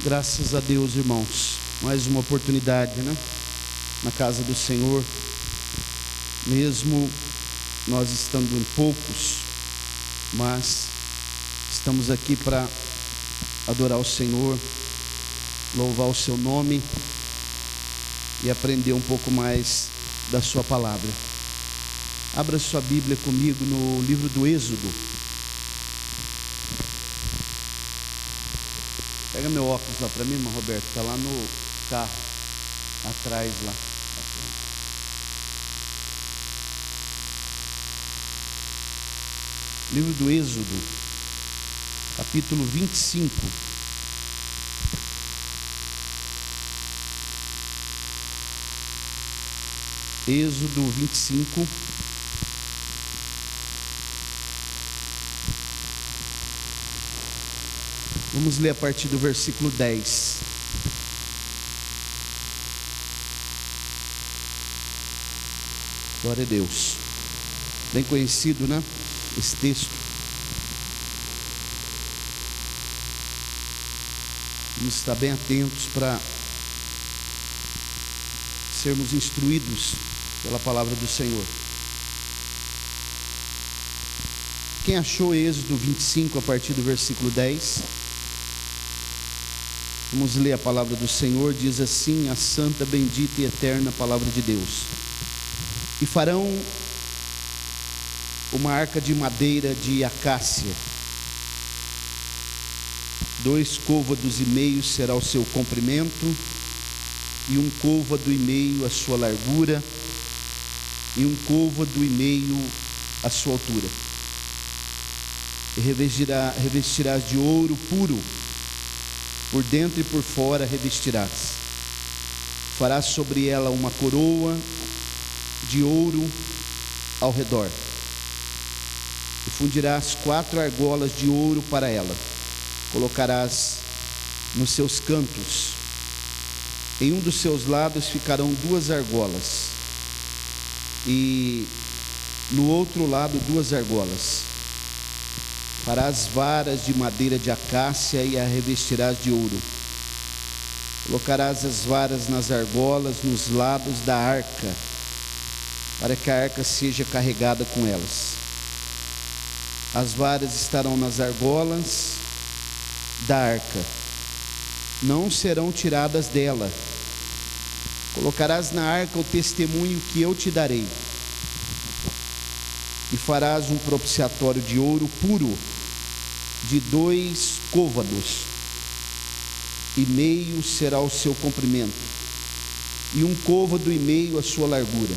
Graças a Deus, irmãos, mais uma oportunidade, na casa do Senhor, mesmo nós estando em poucos, mas estamos aqui para adorar o Senhor, louvar o seu nome e aprender um pouco mais da sua palavra. Abra sua Bíblia comigo no livro do Êxodo. Pega meu óculos lá para mim, irmão Roberto, está lá no carro, atrás lá. Livro do Êxodo, capítulo 25. Êxodo 25. Vamos ler a partir do versículo 10. Glória a Deus. Bem conhecido, esse texto. Vamos estar bem atentos para sermos instruídos pela palavra do Senhor. Quem achou Êxodo 25 a partir do versículo 10? Vamos ler a palavra do Senhor. Diz assim a santa, bendita e eterna palavra de Deus: e farão uma arca de madeira de acácia, 2,5 côvados será o seu comprimento, e 1,5 côvado a sua largura, e 1,5 côvado a sua altura. E revestirás de ouro puro, por dentro e por fora revestirás. Farás sobre ela uma coroa de ouro ao redor, e fundirás 4 argolas de ouro para ela. Colocarás nos seus cantos, em um dos seus lados ficarão 2 argolas, e no outro lado 2 argolas. Farás varas de madeira de acácia e a revestirás de ouro. Colocarás as varas nas argolas nos lados da arca, para que a arca seja carregada com elas. As varas estarão nas argolas da arca, não serão tiradas dela. Colocarás na arca o testemunho que eu te darei, e farás um propiciatório de ouro puro, de 2,5 côvados será o seu comprimento, e 1,5 côvado a sua largura.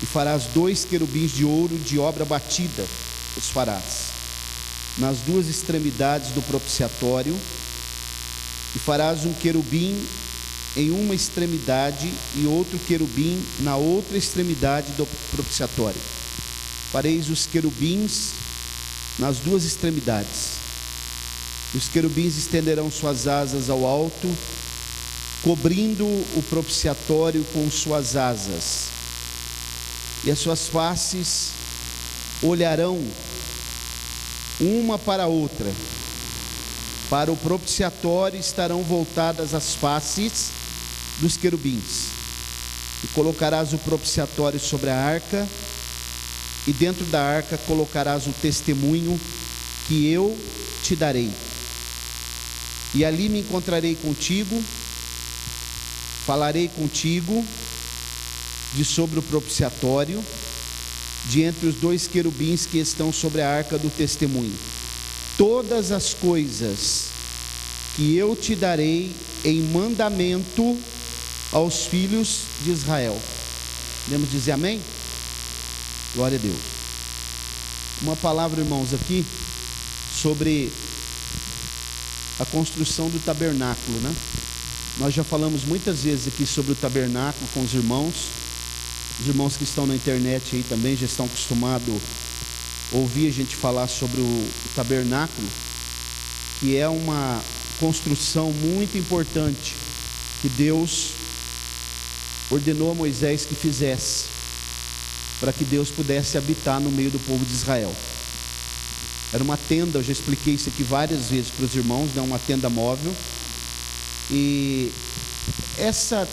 E farás 2 querubins de ouro de obra batida, os farás nas 2 extremidades do propiciatório, e farás um querubim em uma extremidade e outro querubim na outra extremidade do propiciatório. Fareis os querubins nas 2 extremidades. Os querubins estenderão suas asas ao alto, cobrindo o propiciatório com suas asas, e as suas faces olharão uma para a outra. Para o propiciatório estarão voltadas as faces dos querubins. E colocarás o propiciatório sobre a arca, e dentro da arca colocarás o testemunho que eu te darei. E ali me encontrarei contigo, falarei contigo de sobre o propiciatório, de entre os 2 querubins que estão sobre a arca do testemunho. Todas as coisas que eu te darei em mandamento aos filhos de Israel. Podemos dizer amém? Glória a Deus. Uma palavra, irmãos, aqui sobre a construção do tabernáculo, Nós já falamos muitas vezes aqui sobre o tabernáculo com os irmãos que estão na internet aí também já estão acostumados a ouvir a gente falar sobre o tabernáculo, que é uma construção muito importante que Deus ordenou a Moisés que fizesse, para que Deus pudesse habitar no meio do povo de Israel. Era uma tenda, eu já expliquei isso aqui várias vezes para os irmãos, né? Uma tenda móvel. E essa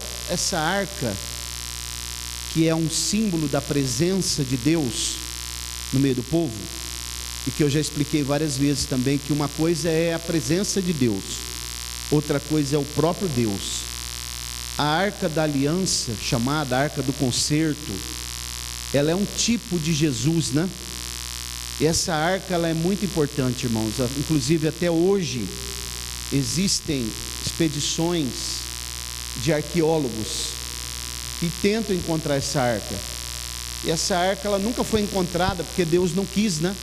arca, que é um símbolo da presença de Deus no meio do povo, e que eu já expliquei várias vezes também, que uma coisa é a presença de Deus, outra coisa é o próprio Deus. A arca da aliança, chamada arca do concerto, ela é um tipo de Jesus, né? E essa arca, ela é muito importante, irmãos. Inclusive até hoje existem expedições de arqueólogos que tentam encontrar essa arca. E essa arca, ela nunca foi encontrada, porque Deus não quis, né,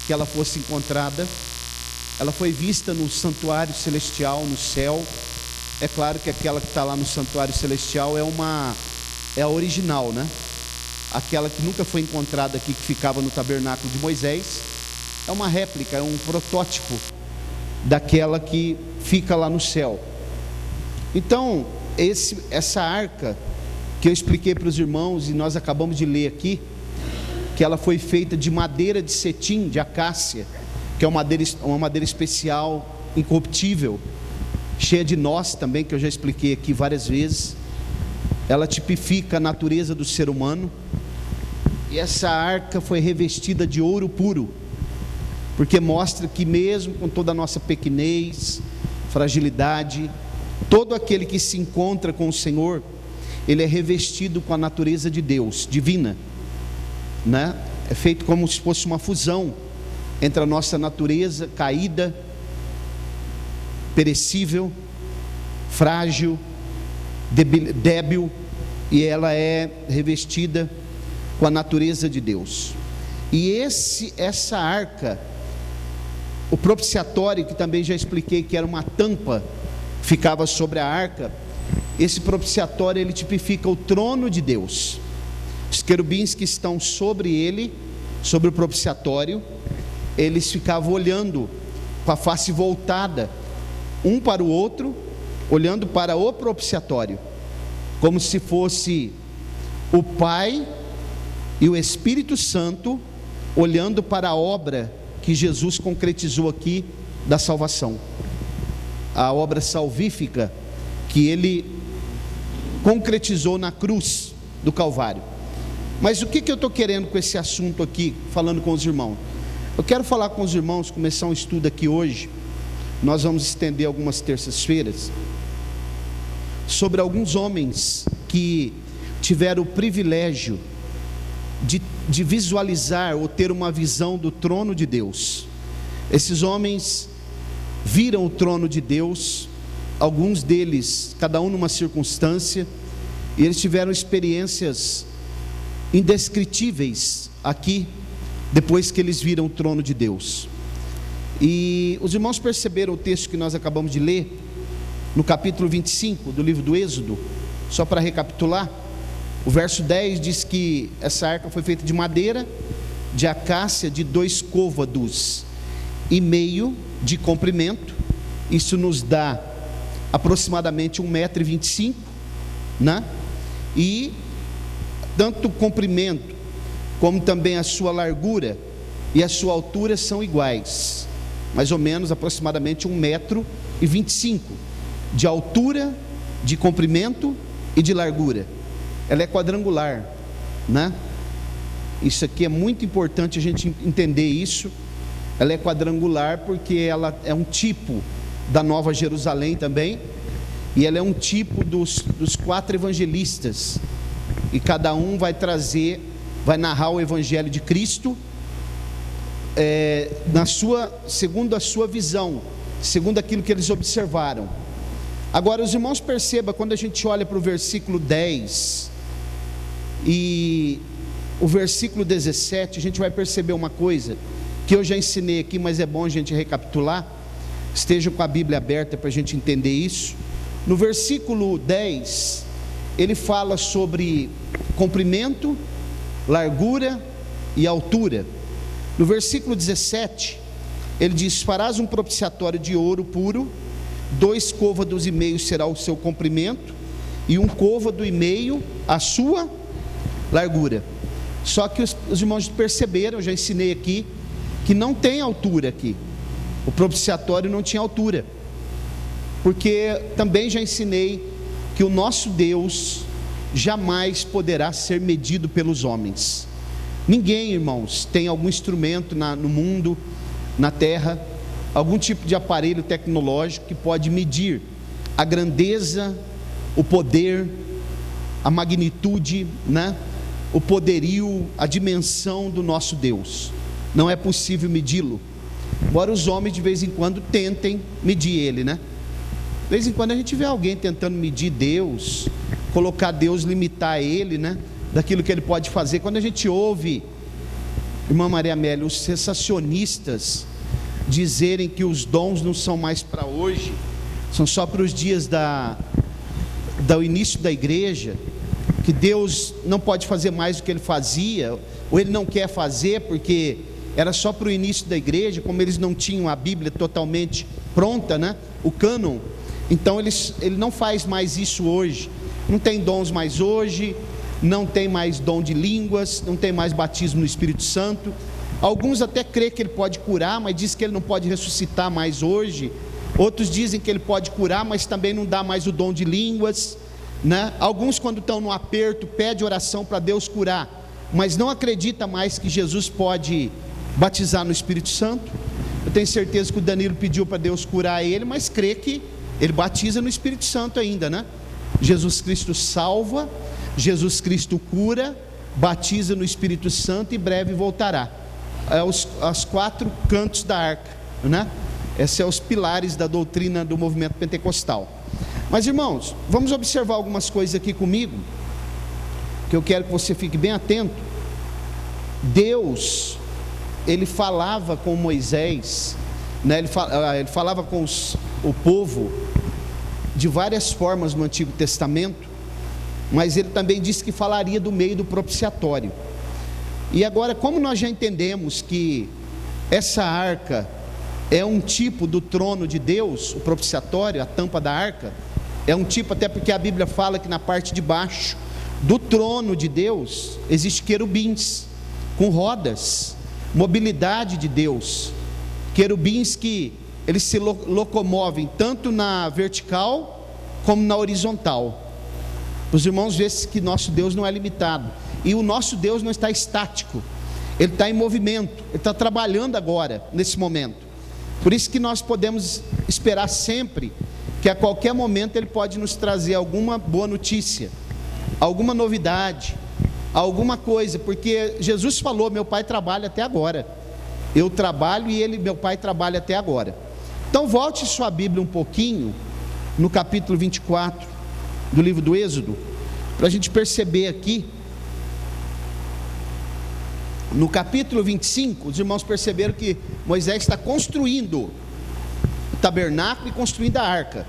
que ela fosse encontrada. Ela foi vista no santuário celestial, no céu. É claro que aquela que está lá no santuário celestial é a original, né? Aquela que nunca foi encontrada aqui, que ficava no tabernáculo de Moisés, é uma réplica, é um protótipo daquela que fica lá no céu. Então, essa arca que eu expliquei para os irmãos, e nós acabamos de ler aqui, que ela foi feita de madeira de cetim, de acácia, que é uma madeira especial, incorruptível, cheia de nós também, que eu já expliquei aqui várias vezes. Ela tipifica a natureza do ser humano. E essa arca foi revestida de ouro puro, porque mostra que mesmo com toda a nossa pequenez, fragilidade, todo aquele que se encontra com o Senhor, ele é revestido com a natureza de Deus, divina, né? É feito como se fosse uma fusão entre a nossa natureza caída, perecível, frágil, débil, e ela é revestida com a natureza de Deus. E essa arca, o propiciatório, que também já expliquei que era uma tampa, ficava sobre a arca. Esse propiciatório, ele tipifica o trono de Deus. Os querubins que estão sobre ele, sobre o propiciatório, eles ficavam olhando com a face voltada um para o outro, olhando para o propiciatório, como se fosse o Pai e o Espírito Santo olhando para a obra que Jesus concretizou aqui da salvação, a obra salvífica que ele concretizou na cruz do Calvário. Mas o que eu estou querendo com esse assunto aqui, falando com os irmãos? Eu quero falar com os irmãos, começar um estudo aqui hoje. Nós vamos estender algumas terças-feiras sobre alguns homens que tiveram o privilégio de visualizar ou ter uma visão do trono de Deus. Esses homens viram o trono de Deus, alguns deles, cada um numa circunstância, e eles tiveram experiências indescritíveis aqui, depois que eles viram o trono de Deus. E os irmãos perceberam o texto que nós acabamos de ler, no capítulo 25 do livro do Êxodo. Só para recapitular, o verso 10 diz que essa arca foi feita de madeira de acácia de 2 côvados e meio de comprimento. Isso nos dá aproximadamente 1,25 m, né? E tanto o comprimento como também a sua largura e a sua altura são iguais, mais ou menos aproximadamente 1,25 m de altura, de comprimento e de largura. Ela é quadrangular, né? Isso aqui é muito importante a gente entender isso. Ela é quadrangular porque ela é um tipo da Nova Jerusalém também, e ela é um tipo dos 4 evangelistas, e cada um vai narrar o evangelho de Cristo segundo a sua visão, segundo aquilo que eles observaram. Agora, os irmãos percebam, quando a gente olha para o versículo 10 e o versículo 17, a gente vai perceber uma coisa que eu já ensinei aqui, mas é bom a gente recapitular. Estejam com a Bíblia aberta para a gente entender isso. No versículo 10, ele fala sobre comprimento, largura e altura. No versículo 17, ele diz: farás um propiciatório de ouro puro, 2 côvados e meio será o seu comprimento, e 1 côvado e meio a sua largura. Só que os irmãos perceberam, eu já ensinei aqui, que não tem altura aqui. O propiciatório não tinha altura, porque também já ensinei que o nosso Deus jamais poderá ser medido pelos homens. Ninguém, irmãos, tem algum instrumento no mundo, na terra, algum tipo de aparelho tecnológico que pode medir a grandeza, o poder, a magnitude, né? O poderio, a dimensão do nosso Deus. Não é possível medi-lo, embora os homens de vez em quando tentem medir ele, né? De vez em quando a gente vê alguém tentando medir Deus, colocar Deus, limitar ele, né? Daquilo que ele pode fazer. Quando a gente ouve, irmã Maria Amélia, os sensacionistas dizerem que os dons não são mais para hoje, são só para os dias do início da igreja, que Deus não pode fazer mais do que ele fazia, ou ele não quer fazer porque era só para o início da igreja, como eles não tinham a Bíblia totalmente pronta, né? O cânon, então ele não faz mais isso hoje, não tem dons mais hoje, não tem mais dom de línguas, não tem mais batismo no Espírito Santo. Alguns até creem que ele pode curar, mas diz que ele não pode ressuscitar mais hoje. Outros dizem que ele pode curar, mas também não dá mais o dom de línguas, né? Alguns, quando estão no aperto, pedem oração para Deus curar, mas não acredita mais que Jesus pode batizar no Espírito Santo. Eu tenho certeza que o Danilo pediu para Deus curar ele, mas crê que ele batiza no Espírito Santo ainda, né? Jesus Cristo salva, Jesus Cristo cura, batiza no Espírito Santo e breve voltará. Os 4 cantos da arca, né? Esses são os pilares da doutrina do movimento pentecostal. Mas, irmãos, vamos observar algumas coisas aqui comigo, que eu quero que você fique bem atento. Deus, ele falava com Moisés, né? Ele falava com o povo de várias formas no Antigo Testamento, mas ele também disse que falaria do meio do propiciatório. E agora, como nós já entendemos que essa arca é um tipo do trono de Deus, o propiciatório, a tampa da arca, é um tipo, até porque a Bíblia fala que na parte de baixo do trono de Deus existe querubins com rodas, mobilidade de Deus, querubins que eles se locomovem tanto na vertical como na horizontal. Os irmãos veem que nosso Deus não é limitado, e o nosso Deus não está estático, ele está em movimento, ele está trabalhando agora, nesse momento. Por isso que nós podemos esperar sempre que a qualquer momento ele pode nos trazer alguma boa notícia, alguma novidade, alguma coisa, porque Jesus falou: meu Pai trabalha até agora, eu trabalho e meu Pai trabalha até agora. Então volte sua Bíblia um pouquinho no capítulo 24 do livro do Êxodo, para a gente perceber aqui. No capítulo 25, os irmãos perceberam que Moisés está construindo o tabernáculo e construindo a arca.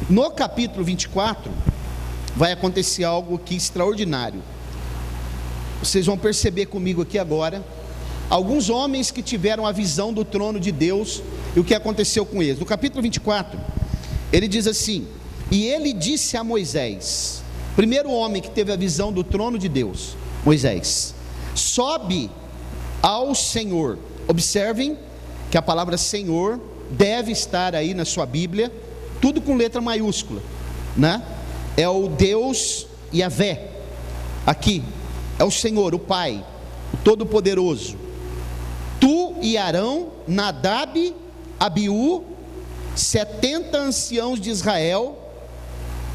No capítulo 24 vai acontecer algo aqui extraordinário. Vocês vão perceber comigo aqui agora alguns homens que tiveram a visão do trono de Deus e o que aconteceu com eles. No capítulo 24 ele diz assim: e ele disse a Moisés, primeiro homem que teve a visão do trono de Deus, Moisés: sobe ao Senhor. Observem que a palavra Senhor deve estar aí na sua Bíblia, tudo com letra maiúscula, né? É o Deus Yahvé, aqui é o Senhor, o Pai, o Todo-Poderoso. Tu e Arão, Nadab, Abiú, 70 anciãos de Israel,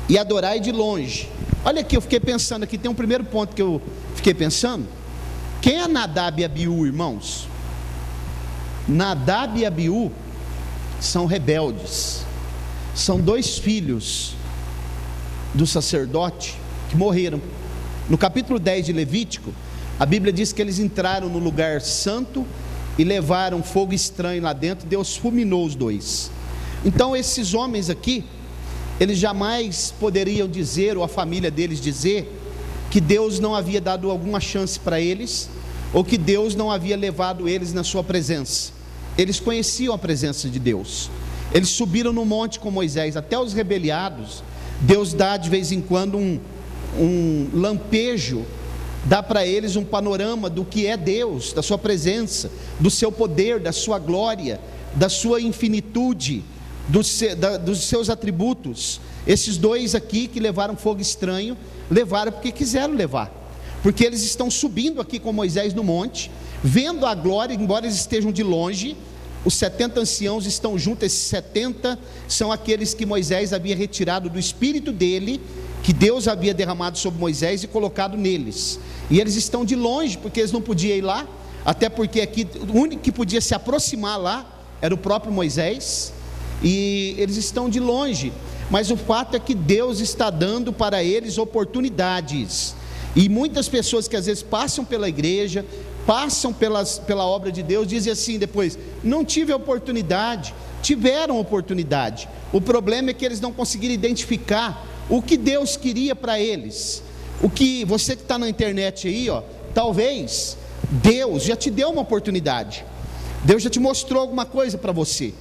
e adorai de longe. Olha aqui, eu fiquei pensando aqui, tem um primeiro ponto que eu fiquei pensando. Quem é Nadab e Abiú, irmãos? Nadab e Abiú são rebeldes, são 2 filhos do sacerdote que morreram. No capítulo 10 de Levítico, a Bíblia diz que eles entraram no lugar santo e levaram fogo estranho lá dentro. Deus fulminou os 2. Então esses homens aqui, eles jamais poderiam dizer, ou a família deles dizer, que Deus não havia dado alguma chance para eles, ou que Deus não havia levado eles na sua presença. Eles conheciam a presença de Deus. Eles subiram no monte com Moisés. Até os rebeliados, Deus dá de vez em quando um lampejo dá para eles um panorama do que é Deus, da sua presença, do seu poder, da sua glória, da sua infinitude, dos seus atributos. Esses dois aqui que levaram fogo estranho, levaram porque quiseram levar, porque eles estão subindo aqui com Moisés no monte, vendo a glória, embora eles estejam de longe. Os 70 anciãos estão juntos. Esses 70 são aqueles que Moisés havia retirado do espírito dele, que Deus havia derramado sobre Moisés e colocado neles, e eles estão de longe, porque eles não podiam ir lá, até porque aqui o único que podia se aproximar lá era o próprio Moisés, e eles estão de longe. Mas o fato é que Deus está dando para eles oportunidades, e muitas pessoas que às vezes passam pela igreja, passam pela obra de Deus, dizem assim depois: não tive oportunidade. Tiveram oportunidade, o problema é que eles não conseguiram identificar o que Deus queria para eles. O que você que está na internet aí, talvez Deus já te deu uma oportunidade, Deus já te mostrou alguma coisa para você,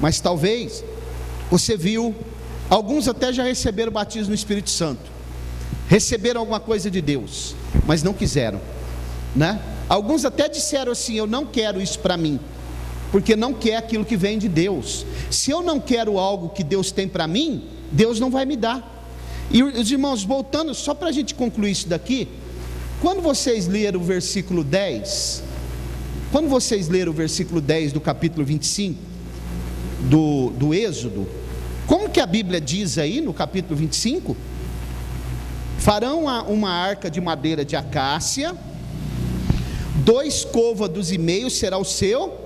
mas talvez você viu, alguns até já receberam o batismo no Espírito Santo, receberam alguma coisa de Deus, mas não quiseram, né? Alguns até disseram assim: eu não quero isso para mim, porque não quer aquilo que vem de Deus. Se eu não quero algo que Deus tem para mim, Deus não vai me dar. E os irmãos, voltando, só para a gente concluir isso daqui, quando vocês leram o versículo 10, do capítulo 25 do Êxodo, como que a Bíblia diz aí no capítulo 25? Farão uma arca de madeira de acácia, 2 côvados e meio será o seu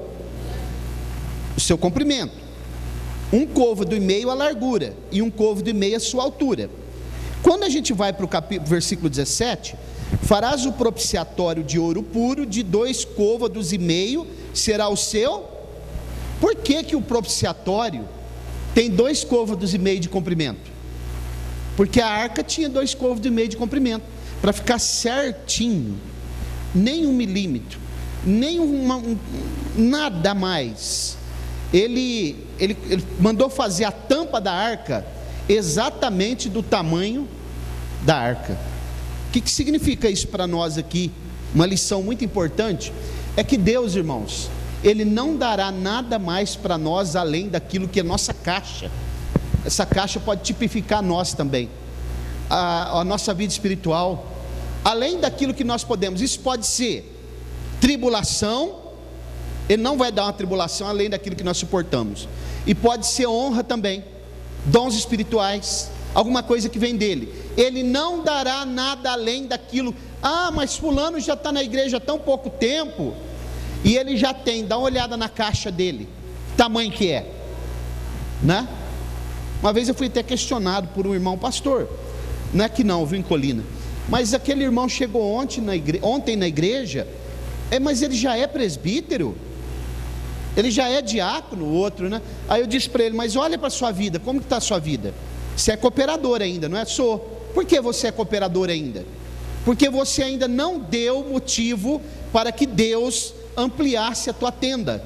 comprimento, 1 côvado e meio a largura, e 1 côvado e meio a sua altura. Quando a gente vai para o versículo 17, farás o propiciatório de ouro puro, de 2 côvados e meio será o seu. Por que o propiciatório tem 2 côvados e meio de comprimento? Porque a arca tinha 2 côvados e meio de comprimento, para ficar certinho, nem 1 milímetro, nem nada mais. Ele mandou fazer a tampa da arca exatamente do tamanho da arca. O que significa isso para nós aqui? Uma lição muito importante é que Deus, irmãos, Ele não dará nada mais para nós além daquilo que é nossa caixa. Essa caixa pode tipificar nós também, a nossa vida espiritual, além daquilo que nós podemos. Isso pode ser tribulação, Ele não vai dar uma tribulação além daquilo que nós suportamos, e pode ser honra também, dons espirituais, alguma coisa que vem dele. Ele não dará nada além daquilo. Mas fulano já está na igreja há tão pouco tempo, e ele já tem, dá uma olhada na caixa dele, tamanho que é, né? Uma vez eu fui até questionado por um irmão pastor, não é que não, viu, em Colina, mas aquele irmão chegou ontem na igreja, mas ele já é presbítero, ele já é diácono, o outro, né? Aí eu disse para ele: mas olha para a sua vida, como que está a sua vida? Você é cooperador ainda, não é? Sou. Por que você é cooperador ainda? Porque você ainda não deu motivo para que Deus ampliasse a tua tenda.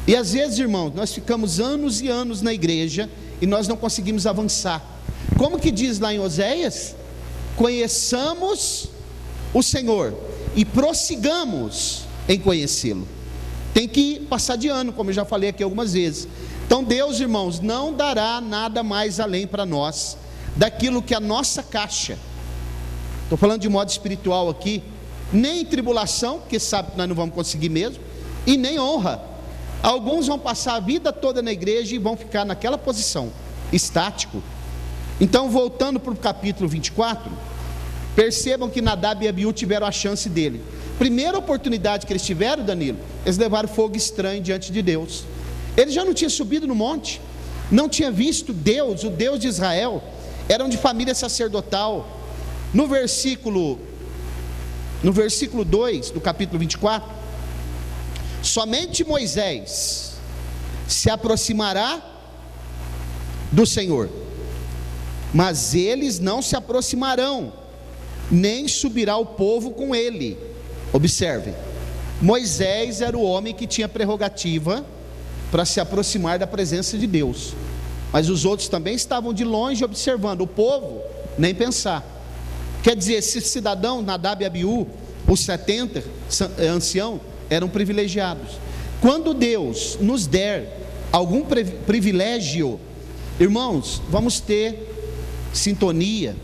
E às vezes, irmãos, nós ficamos anos e anos na igreja e nós não conseguimos avançar. Como que diz lá em Oséias? Conheçamos o Senhor e prossigamos em conhecê-lo. Tem que passar de ano, como eu já falei aqui algumas vezes. Então Deus, irmãos, não dará nada mais além para nós daquilo que a nossa caixa. Estou falando de modo espiritual aqui. Nem tribulação, porque sabe que nós não vamos conseguir mesmo, e nem honra. Alguns vão passar a vida toda na igreja e vão ficar naquela posição, estático. Então, voltando para o capítulo 24, percebam que Nadab e Abiú tiveram a chance dele. Primeira oportunidade que eles tiveram, Danilo, eles levaram fogo estranho diante de Deus. Ele já não tinha subido no monte, não tinha visto Deus, o Deus de Israel, eram de família sacerdotal. No versículo 2 do capítulo 24, somente Moisés se aproximará do Senhor, mas eles não se aproximarão, nem subirá o povo com ele. Observem, Moisés era o homem que tinha prerrogativa para se aproximar da presença de Deus, mas os outros também estavam de longe observando. O povo, nem pensar. Quer dizer, esses cidadãos, Nadab e Abiú, os 70 anciãos, eram privilegiados. Quando Deus nos der algum privilégio, irmãos, vamos ter sintonia,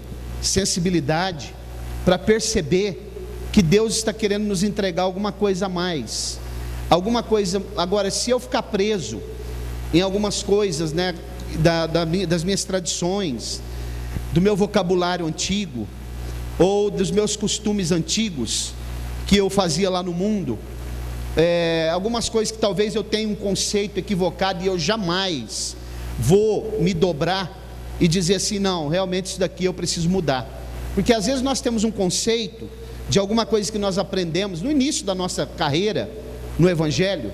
sensibilidade, para perceber que Deus está querendo nos entregar alguma coisa a mais, alguma coisa. Agora, se eu ficar preso em algumas coisas, né, das minhas tradições, do meu vocabulário antigo, ou dos meus costumes antigos, que eu fazia lá no mundo, algumas coisas que talvez eu tenha um conceito equivocado, e eu jamais vou me dobrar e dizer assim, não, realmente isso daqui eu preciso mudar. Porque às vezes nós temos um conceito de alguma coisa que nós aprendemos no início da nossa carreira no Evangelho,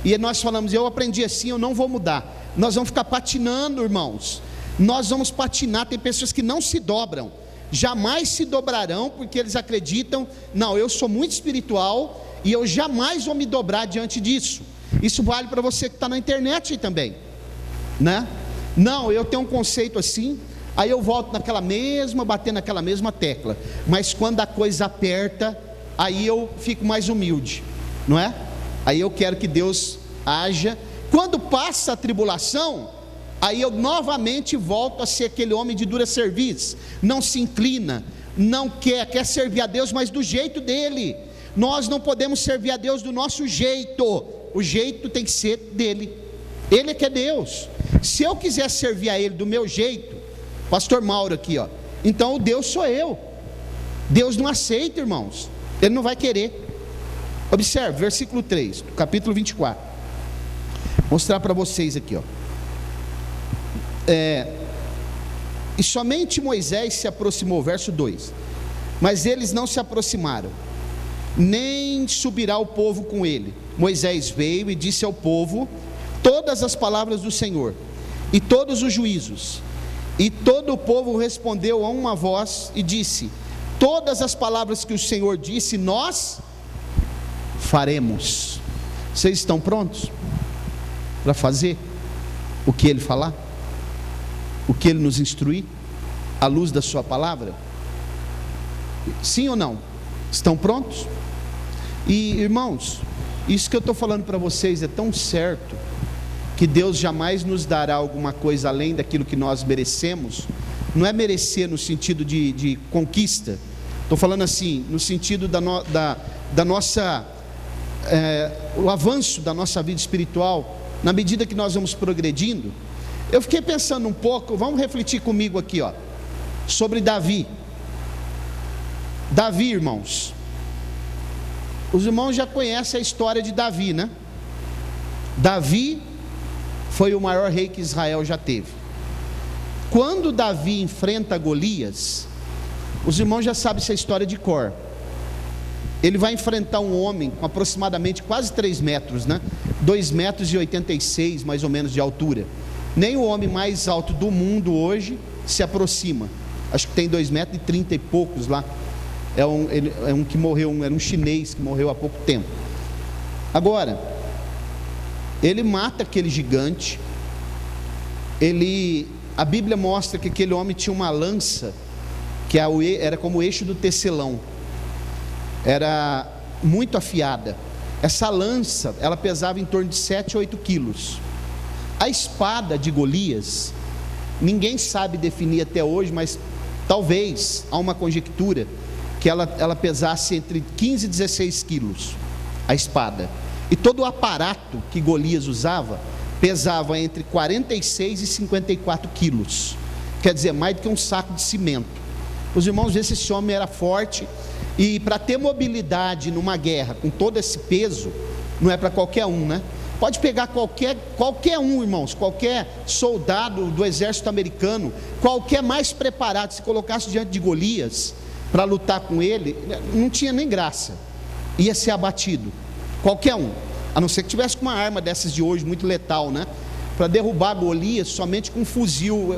e nós falamos, eu aprendi assim, eu não vou mudar. Nós vamos ficar patinando, irmãos, nós vamos patinar. Tem pessoas que não se dobram, jamais se dobrarão, porque eles acreditam, não, eu sou muito espiritual, e eu jamais vou me dobrar diante disso. Isso vale para você que está na internet também, né? Não, eu tenho um conceito assim, aí eu volto batendo naquela mesma tecla, mas quando a coisa aperta, aí eu fico mais humilde, não é? Aí eu quero que Deus haja. Quando passa a tribulação, aí eu novamente volto a ser aquele homem de dura cerviz, não se inclina, não quer servir a Deus, mas do jeito dele. Nós não podemos servir a Deus do nosso jeito, o jeito tem que ser dele. Ele é que é Deus. Se eu quiser servir a Ele do meu jeito, pastor Mauro aqui, ó, então o Deus sou eu. Deus não aceita, irmãos, Ele não vai querer. Observe, versículo 3, do capítulo 24. Vou mostrar para vocês aqui, ó. E somente Moisés se aproximou, verso 2. Mas eles não se aproximaram, nem subirá o povo com ele. Moisés veio e disse ao povo todas as palavras do Senhor e todos os juízos, e todo o povo respondeu a uma voz e disse: todas as palavras que o Senhor disse, nós faremos. Vocês estão prontos para fazer o que Ele falar, o que Ele nos instruir, à luz da sua palavra? Sim ou não? Estão prontos? E irmãos, isso que eu estou falando para vocês é tão certo, que Deus jamais nos dará alguma coisa além daquilo que nós merecemos. Não é merecer no sentido de conquista, estou falando assim, no sentido da nossa, o avanço da nossa vida espiritual, na medida que nós vamos progredindo. Eu fiquei pensando um pouco, vamos refletir comigo aqui, ó, sobre Davi. Davi, irmãos, os irmãos já conhecem a história de Davi, né? Davi foi o maior rei que Israel já teve. Quando Davi enfrenta Golias, os irmãos já sabem essa história de cor. Ele vai enfrentar um homem com aproximadamente quase 3 metros, né? 2,86 metros mais ou menos de altura. Nem o homem mais alto do mundo hoje se aproxima. Acho que tem 2,30 metros e poucos lá. É um que morreu, era um chinês que morreu há pouco tempo. Agora, ele mata aquele gigante. A Bíblia mostra que aquele homem tinha uma lança, que era como o eixo do tecelão, era muito afiada. Essa lança, ela pesava em torno de 7 a 8 quilos. A espada de Golias, ninguém sabe definir até hoje, mas talvez há uma conjectura que ela pesasse entre 15 e 16 quilos, a espada. E todo o aparato que Golias usava pesava entre 46 e 54 quilos, quer dizer, mais do que um saco de cimento. Os irmãos veem se esse homem era forte, e para ter mobilidade numa guerra com todo esse peso, não é para qualquer um, né? Pode pegar qualquer um, irmãos, qualquer soldado do exército americano, qualquer mais preparado, se colocasse diante de Golias para lutar com ele, não tinha nem graça, ia ser abatido, qualquer um, a não ser que tivesse com uma arma dessas de hoje, muito letal, né? Para derrubar Golias somente com um fuzil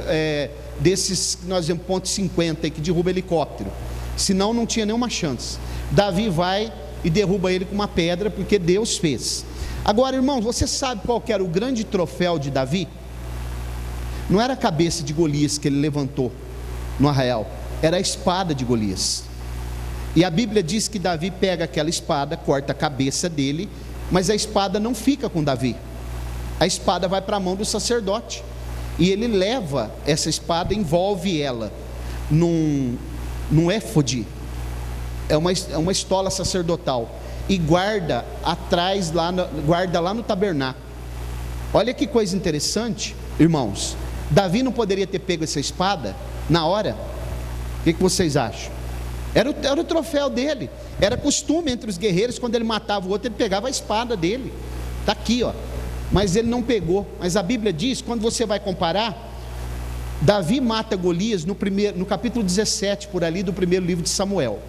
desses que nós vemos .50 que derruba helicóptero, senão não tinha nenhuma chance. Davi vai e derruba ele com uma pedra, porque Deus fez. Agora, irmãos, você sabe qual que era o grande troféu de Davi? Não era a cabeça de Golias que ele levantou no arraial, era a espada de Golias. E a Bíblia diz que Davi pega aquela espada, corta a cabeça dele, mas a espada não fica com Davi. A espada vai para a mão do sacerdote, e ele leva essa espada, envolve ela num éfode, é uma estola sacerdotal, e guarda atrás, guarda lá no tabernáculo. Olha que coisa interessante, irmãos. Davi não poderia ter pego essa espada na hora? O que vocês acham? Era o troféu dele, era costume entre os guerreiros, quando ele matava o outro, ele pegava a espada dele, está aqui, ó. Mas ele não pegou. Mas a Bíblia diz, quando você vai comparar, Davi mata Golias no capítulo 17, por ali, do primeiro livro de Samuel.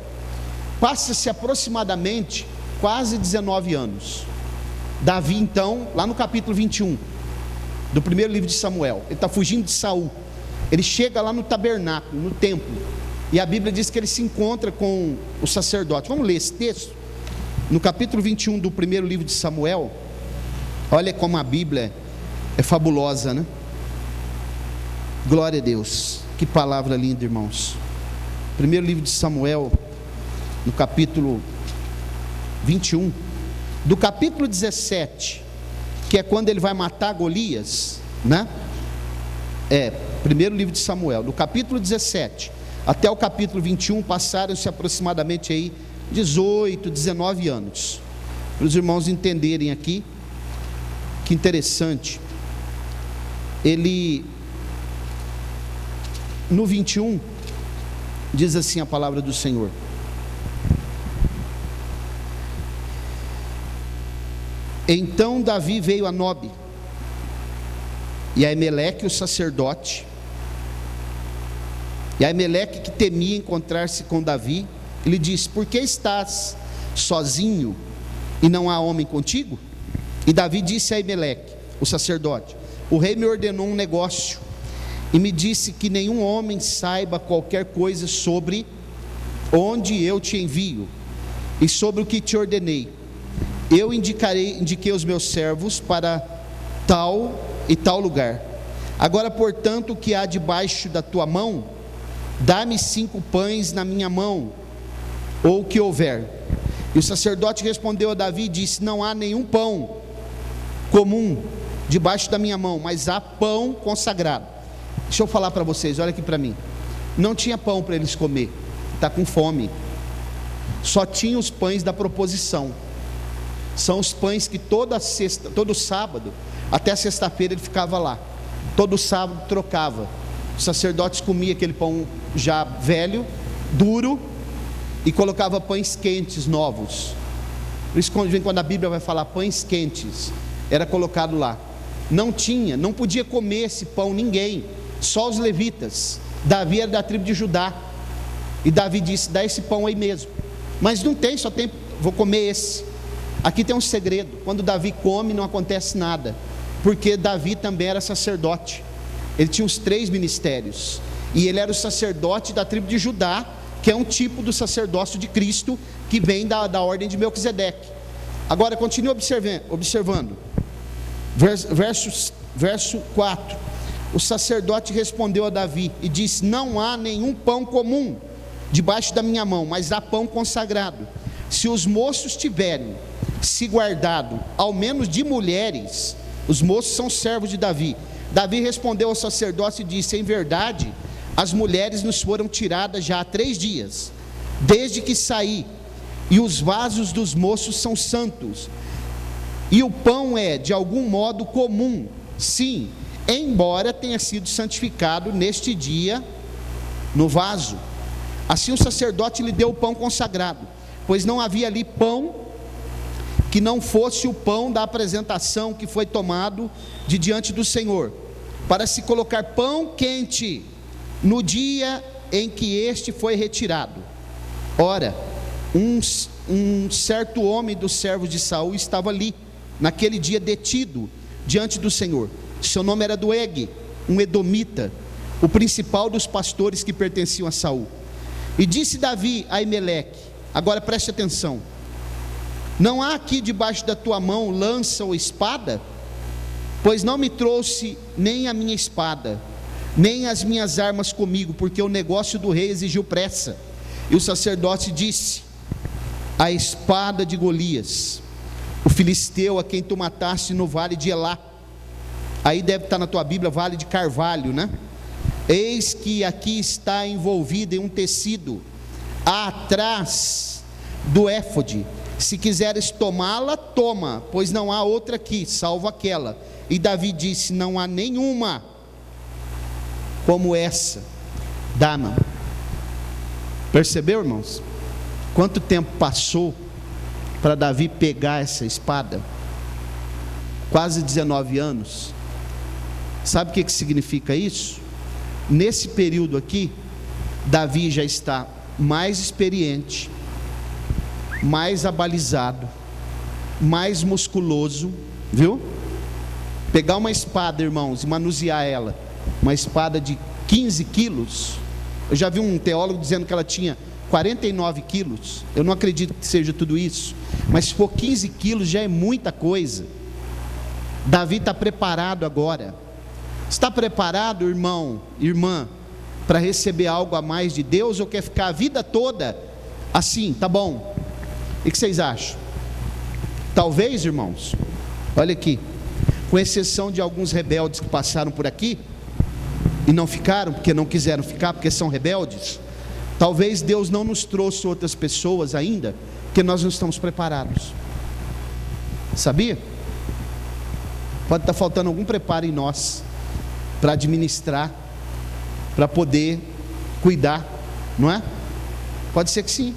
Passa-se aproximadamente quase 19 anos. Davi então, lá no capítulo 21 do primeiro livro de Samuel, ele está fugindo de Saul, ele chega lá no tabernáculo, no templo, e a Bíblia diz que ele se encontra com o sacerdote. Vamos ler esse texto? No capítulo 21 do primeiro livro de Samuel. Olha como a Bíblia é fabulosa, né? Glória a Deus, que palavra linda, irmãos. Primeiro livro de Samuel, no capítulo 21, do capítulo 17, que é quando ele vai matar Golias, né? Primeiro livro de Samuel, do capítulo 17 até o capítulo 21, passaram-se aproximadamente aí 18, 19 anos, para os irmãos entenderem aqui. Que interessante, ele, no 21, diz assim a palavra do Senhor: então Davi veio a Nobe, e Aimeleque o sacerdote, e Aimeleque, que temia encontrar-se com Davi, ele disse: por que estás sozinho e não há homem contigo? E Davi disse a Aimeleque, o sacerdote: o rei me ordenou um negócio, e me disse que nenhum homem saiba qualquer coisa sobre onde eu te envio, e sobre o que te ordenei. Eu indiquei os meus servos para tal e tal lugar. Agora, portanto, o que há debaixo da tua mão, dá-me 5 pães na minha mão, ou o que houver. E o sacerdote respondeu a Davi e disse: não há nenhum pão comum debaixo da minha mão, mas há pão consagrado. Deixa eu falar para vocês, olha aqui para mim. Não tinha pão para eles comer, está com fome. Só tinha os pães da proposição. São os pães que todo sábado, até sexta-feira ele ficava lá. Todo sábado trocava. Os sacerdotes comiam aquele pão já velho, duro, e colocava pães quentes, novos. Por isso, quando a Bíblia vai falar pães quentes, era colocado lá. Não podia comer esse pão ninguém, só os levitas. Davi era da tribo de Judá, e Davi disse: dá esse pão aí mesmo. Mas não tem, só tem, vou comer esse. Aqui tem um segredo: quando Davi come não acontece nada, porque Davi também era sacerdote. Ele tinha os 3 ministérios, e ele era o sacerdote da tribo de Judá, que é um tipo do sacerdócio de Cristo, que vem da ordem de Melquisedeque. Agora continue observando, verso 4, o sacerdote respondeu a Davi e disse: não há nenhum pão comum debaixo da minha mão, mas há pão consagrado. Se os moços tiverem se guardado, ao menos de mulheres, os moços são servos de Davi. Davi respondeu ao sacerdote e disse: em verdade, as mulheres nos foram tiradas já há 3 dias, desde que saí, e os vasos dos moços são santos, e o pão é de algum modo comum, sim, embora tenha sido santificado neste dia no vaso. Assim o sacerdote lhe deu o pão consagrado, pois não havia ali pão que não fosse o pão da apresentação, que foi tomado de diante do Senhor, para se colocar pão quente no dia em que este foi retirado. Ora, um certo homem dos servos de Saul estava ali, naquele dia, detido diante do Senhor. Seu nome era Doeg, um edomita, o principal dos pastores que pertenciam a Saul. E disse Davi a Aimeleque, agora preste atenção: não há aqui debaixo da tua mão lança ou espada? Pois não me trouxe nem a minha espada, nem as minhas armas comigo, porque o negócio do rei exigiu pressa. E o sacerdote disse: a espada de Golias, o filisteu a quem tu mataste no vale de Elá. Aí deve estar na tua Bíblia, vale de Carvalho, né? Eis que aqui está envolvida em um tecido, atrás do éfode. Se quiseres tomá-la, toma, pois não há outra aqui, salvo aquela. E Davi disse: não há nenhuma como essa, dá-me. Percebeu, irmãos? Quanto tempo passou para Davi pegar essa espada? Quase 19 anos. Sabe o que significa isso? Nesse período aqui, Davi já está mais experiente, mais abalizado, mais musculoso, viu? Pegar uma espada, irmãos, e manusear ela, uma espada de 15 quilos. Eu já vi um teólogo dizendo que ela tinha 49 quilos. Eu não acredito que seja tudo isso, mas se for 15 quilos já é muita coisa. Davi está preparado agora. Está preparado, irmão, irmã, para receber algo a mais de Deus, ou quer ficar a vida toda assim? Tá bom. E o que vocês acham? Talvez, irmãos, olha aqui, com exceção de alguns rebeldes que passaram por aqui e não ficaram, porque não quiseram ficar, porque são rebeldes, talvez Deus não nos trouxe outras pessoas ainda, porque nós não estamos preparados. Sabia? Pode estar faltando algum preparo em nós para administrar, para poder cuidar, não é? Pode ser que sim.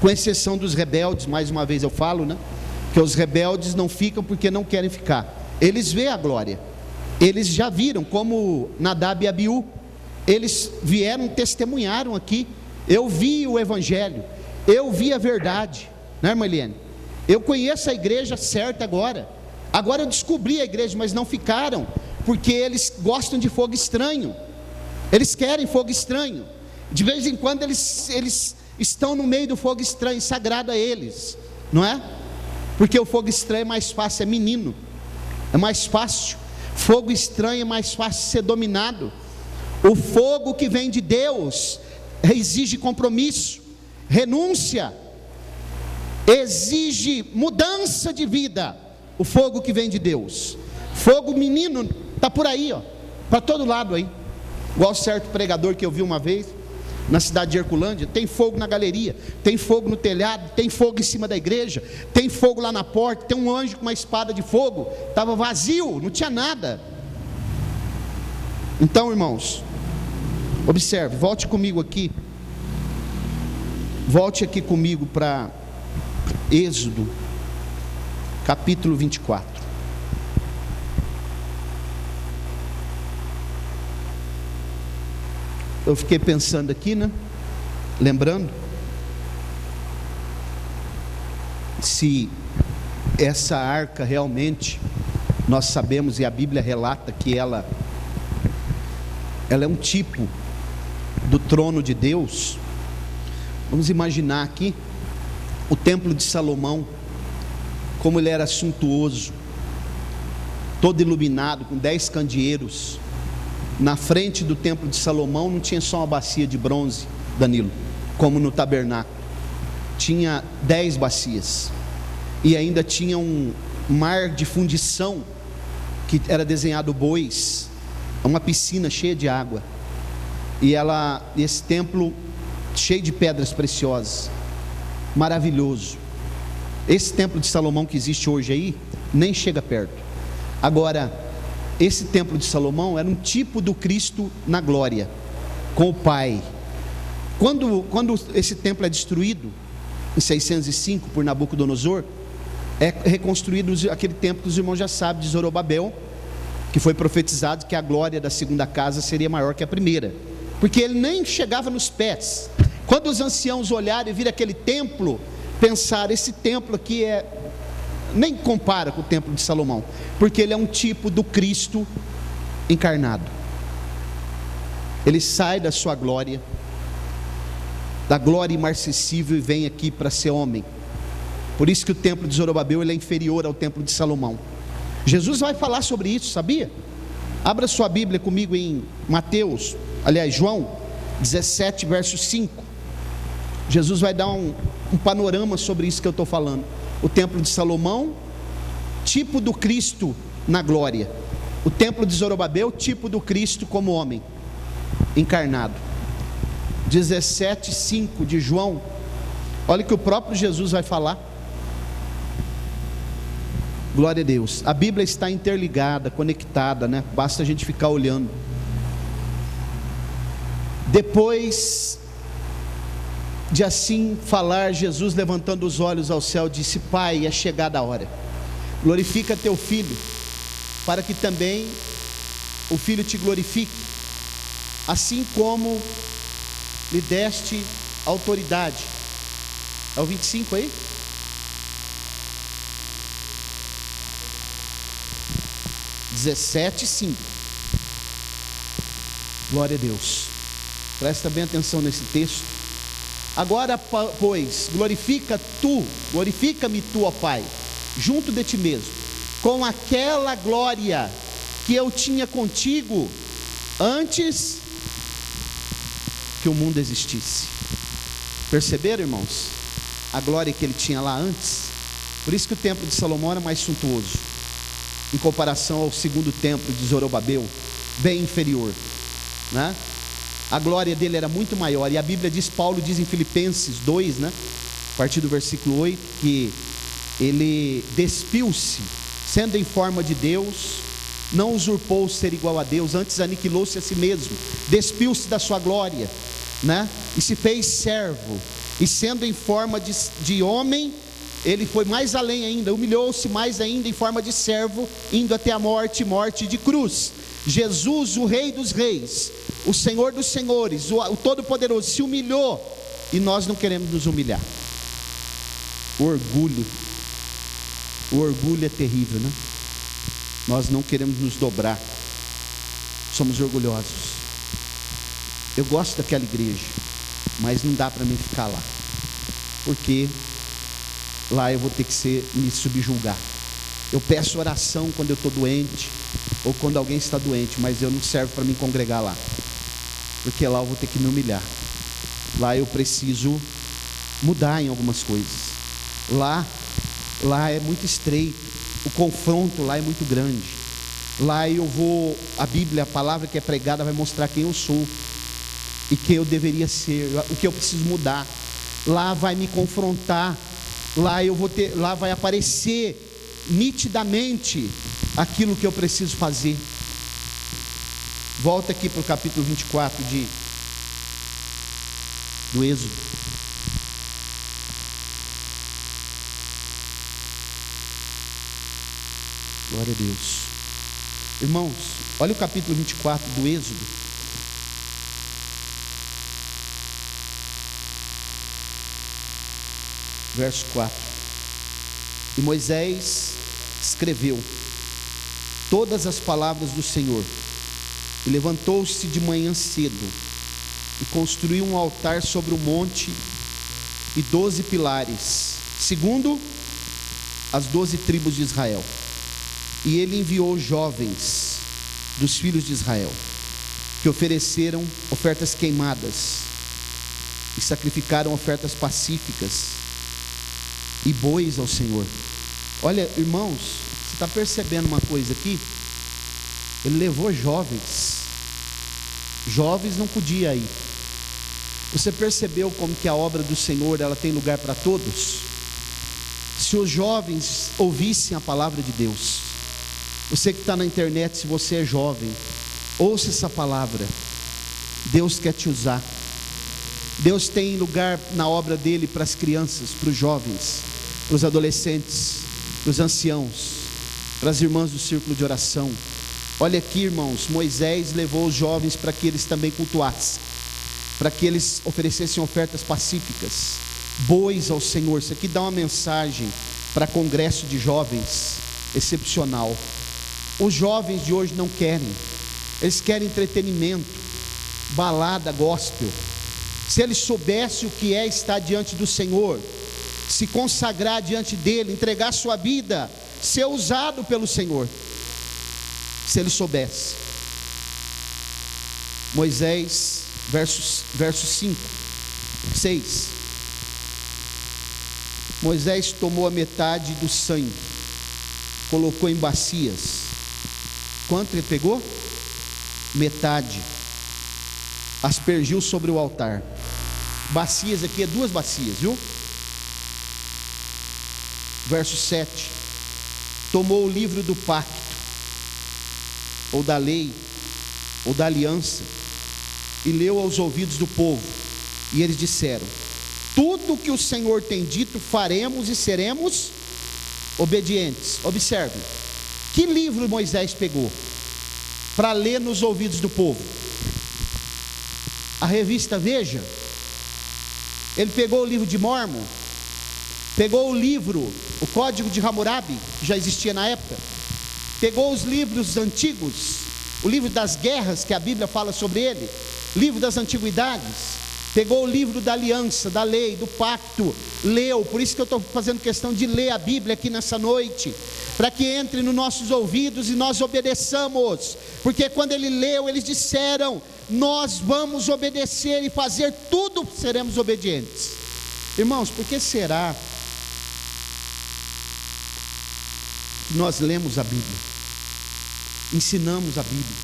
Com exceção dos rebeldes, mais uma vez eu falo, né? Que os rebeldes não ficam porque não querem ficar. Eles veem a glória. Eles já viram, como Nadab e Abiú. Eles vieram, testemunharam aqui. Eu vi o evangelho, eu vi a verdade, né, irmã Eliane? Eu conheço a igreja certa agora. Agora eu descobri a igreja, mas não ficaram, porque eles gostam de fogo estranho. Eles querem fogo estranho. De vez em quando eles estão no meio do fogo estranho, sagrado a eles, não é? Porque o fogo estranho é mais fácil, é menino, é mais fácil. Fogo estranho é mais fácil de ser dominado. O fogo que vem de Deus exige compromisso, renúncia, exige mudança de vida. O fogo que vem de Deus, fogo menino, está por aí, ó, para todo lado aí. Igual certo pregador que eu vi uma vez na cidade de Herculândia, tem fogo na galeria, tem fogo no telhado, tem fogo em cima da igreja, tem fogo lá na porta, tem um anjo com uma espada de fogo. Estava vazio, não tinha nada. Então, irmãos, observe, volte comigo aqui, volte aqui comigo para Êxodo capítulo 24. Eu fiquei pensando aqui, né? Lembrando, se essa arca realmente, nós sabemos e a Bíblia relata que ela é um tipo do trono de Deus. Vamos imaginar aqui o templo de Salomão, como ele era suntuoso, todo iluminado, com 10 candeeiros. Na frente do templo de Salomão não tinha só uma bacia de bronze, Danilo, como no tabernáculo, tinha 10 bacias, e ainda tinha um mar de fundição, que era desenhado bois, uma piscina cheia de água, e esse templo cheio de pedras preciosas, maravilhoso. Esse templo de Salomão que existe hoje aí, nem chega perto. Agora, esse templo de Salomão era um tipo do Cristo na glória, com o Pai. Quando esse templo é destruído, em 605 por Nabucodonosor, é reconstruído aquele templo que os irmãos já sabem, de Zorobabel, que foi profetizado que a glória da segunda casa seria maior que a primeira, porque ele nem chegava nos pés. Quando os anciãos olharam e viram aquele templo, pensaram: esse templo aqui nem compara com o templo de Salomão, porque ele é um tipo do Cristo encarnado. Ele sai da sua glória, da glória imarcessível, e vem aqui para ser homem. Por isso que o templo de Zorobabel ele é inferior ao templo de Salomão. Jesus vai falar sobre isso, sabia? Abra sua Bíblia comigo em João 17, verso 5. Jesus vai dar um panorama sobre isso que eu estou falando. O templo de Salomão, tipo do Cristo na glória. O templo de Zorobabel, tipo do Cristo como homem encarnado. 17, 5 de João. Olha que o próprio Jesus vai falar. Glória a Deus. A Bíblia está interligada, conectada, né? Basta a gente ficar olhando. Depois de assim falar, Jesus, levantando os olhos ao céu, disse: Pai, é chegada a hora. Glorifica teu filho, para que também o filho te glorifique, assim como lhe deste autoridade. É o 25 aí? (17, 5). Glória a Deus. Presta bem atenção nesse texto. Agora, pois, glorifica-me tu, ó Pai, junto de ti mesmo, com aquela glória que eu tinha contigo antes que o mundo existisse. Perceberam, irmãos? A glória que ele tinha lá antes. Por isso que o templo de Salomão era mais suntuoso, em comparação ao segundo templo de Zorobabel, bem inferior, né? A glória dele era muito maior. E a Bíblia diz, Paulo diz em Filipenses 2, né, a partir do versículo 8, que ele despiu-se, sendo em forma de Deus, não usurpou o ser igual a Deus, antes aniquilou-se a si mesmo, despiu-se da sua glória, né, e se fez servo, e sendo em forma de homem, ele foi mais além ainda, humilhou-se mais ainda em forma de servo, indo até a morte de cruz. Jesus, o Rei dos Reis, o Senhor dos Senhores, o Todo-Poderoso, se humilhou, e nós não queremos nos humilhar. O orgulho é terrível, né? Nós não queremos nos dobrar, somos orgulhosos. Eu gosto daquela igreja, mas não dá para mim ficar lá, porque lá eu vou ter que me subjugar. Eu peço oração quando eu estou doente, ou quando alguém está doente, mas eu não servo para me congregar lá, porque lá eu vou ter que me humilhar. Lá eu preciso mudar em algumas coisas. Lá é muito estreito, o confronto lá é muito grande. Lá a Bíblia, a palavra que é pregada vai mostrar quem eu sou e quem eu deveria ser, o que eu preciso mudar. Lá vai me confrontar. Lá vai aparecer nitidamente aquilo que eu preciso fazer. Volta aqui para o capítulo 24 do Êxodo. Glória a Deus. Irmãos, olha o capítulo 24 do Êxodo. Verso 4. E Moisés escreveu todas as palavras do Senhor, e levantou-se de manhã cedo, e construiu um altar sobre o monte, e 12 pilares, segundo as 12 tribos de Israel. E ele enviou jovens dos filhos de Israel, que ofereceram ofertas queimadas, e sacrificaram ofertas pacíficas, e bois ao Senhor. Olha, irmãos, você está percebendo uma coisa aqui? Ele levou jovens não podia ir. Você percebeu como que a obra do Senhor, ela tem lugar para todos? Se os jovens ouvissem a palavra de Deus, você que está na internet, se você é jovem, ouça essa palavra. Deus quer te usar. Deus tem lugar na obra dele para as crianças, para os jovens, para os adolescentes, para os anciãos, para as irmãs do círculo de oração. Olha aqui, irmãos, Moisés levou os jovens para que eles também cultuassem, para que eles oferecessem ofertas pacíficas, bois ao Senhor. Isso aqui dá uma mensagem para congresso de jovens excepcional. Os jovens de hoje não querem, eles querem entretenimento, balada gospel. Se eles soubessem o que é estar diante do Senhor, se consagrar diante dele, entregar sua vida, ser usado pelo Senhor, se eles soubessem. Moisés, verso 5, 6. Moisés tomou a metade do sangue, colocou em bacias. Quanto ele pegou? Metade. Aspergiu sobre o altar. Bacias aqui é 2 bacias, viu? Verso 7. Tomou o livro do pacto, ou da lei, ou da aliança, e leu aos ouvidos do povo. E eles disseram: tudo que o Senhor tem dito faremos e seremos obedientes. Observe, que livro Moisés pegou para ler nos ouvidos do povo? A revista Veja? Ele pegou o livro de Mórmon? Pegou o livro, o Código de Hammurabi, que já existia na época? Pegou os livros antigos, o livro das guerras, que a Bíblia fala sobre ele, livro das antiguidades? Pegou o livro da aliança, da lei, do pacto, leu? Por isso que eu estou fazendo questão de ler a Bíblia aqui nessa noite, para que entre nos nossos ouvidos e nós obedeçamos. Porque quando ele leu, eles disseram: nós vamos obedecer e fazer tudo, seremos obedientes. Irmãos, por que será que nós lemos a Bíblia, ensinamos a Bíblia,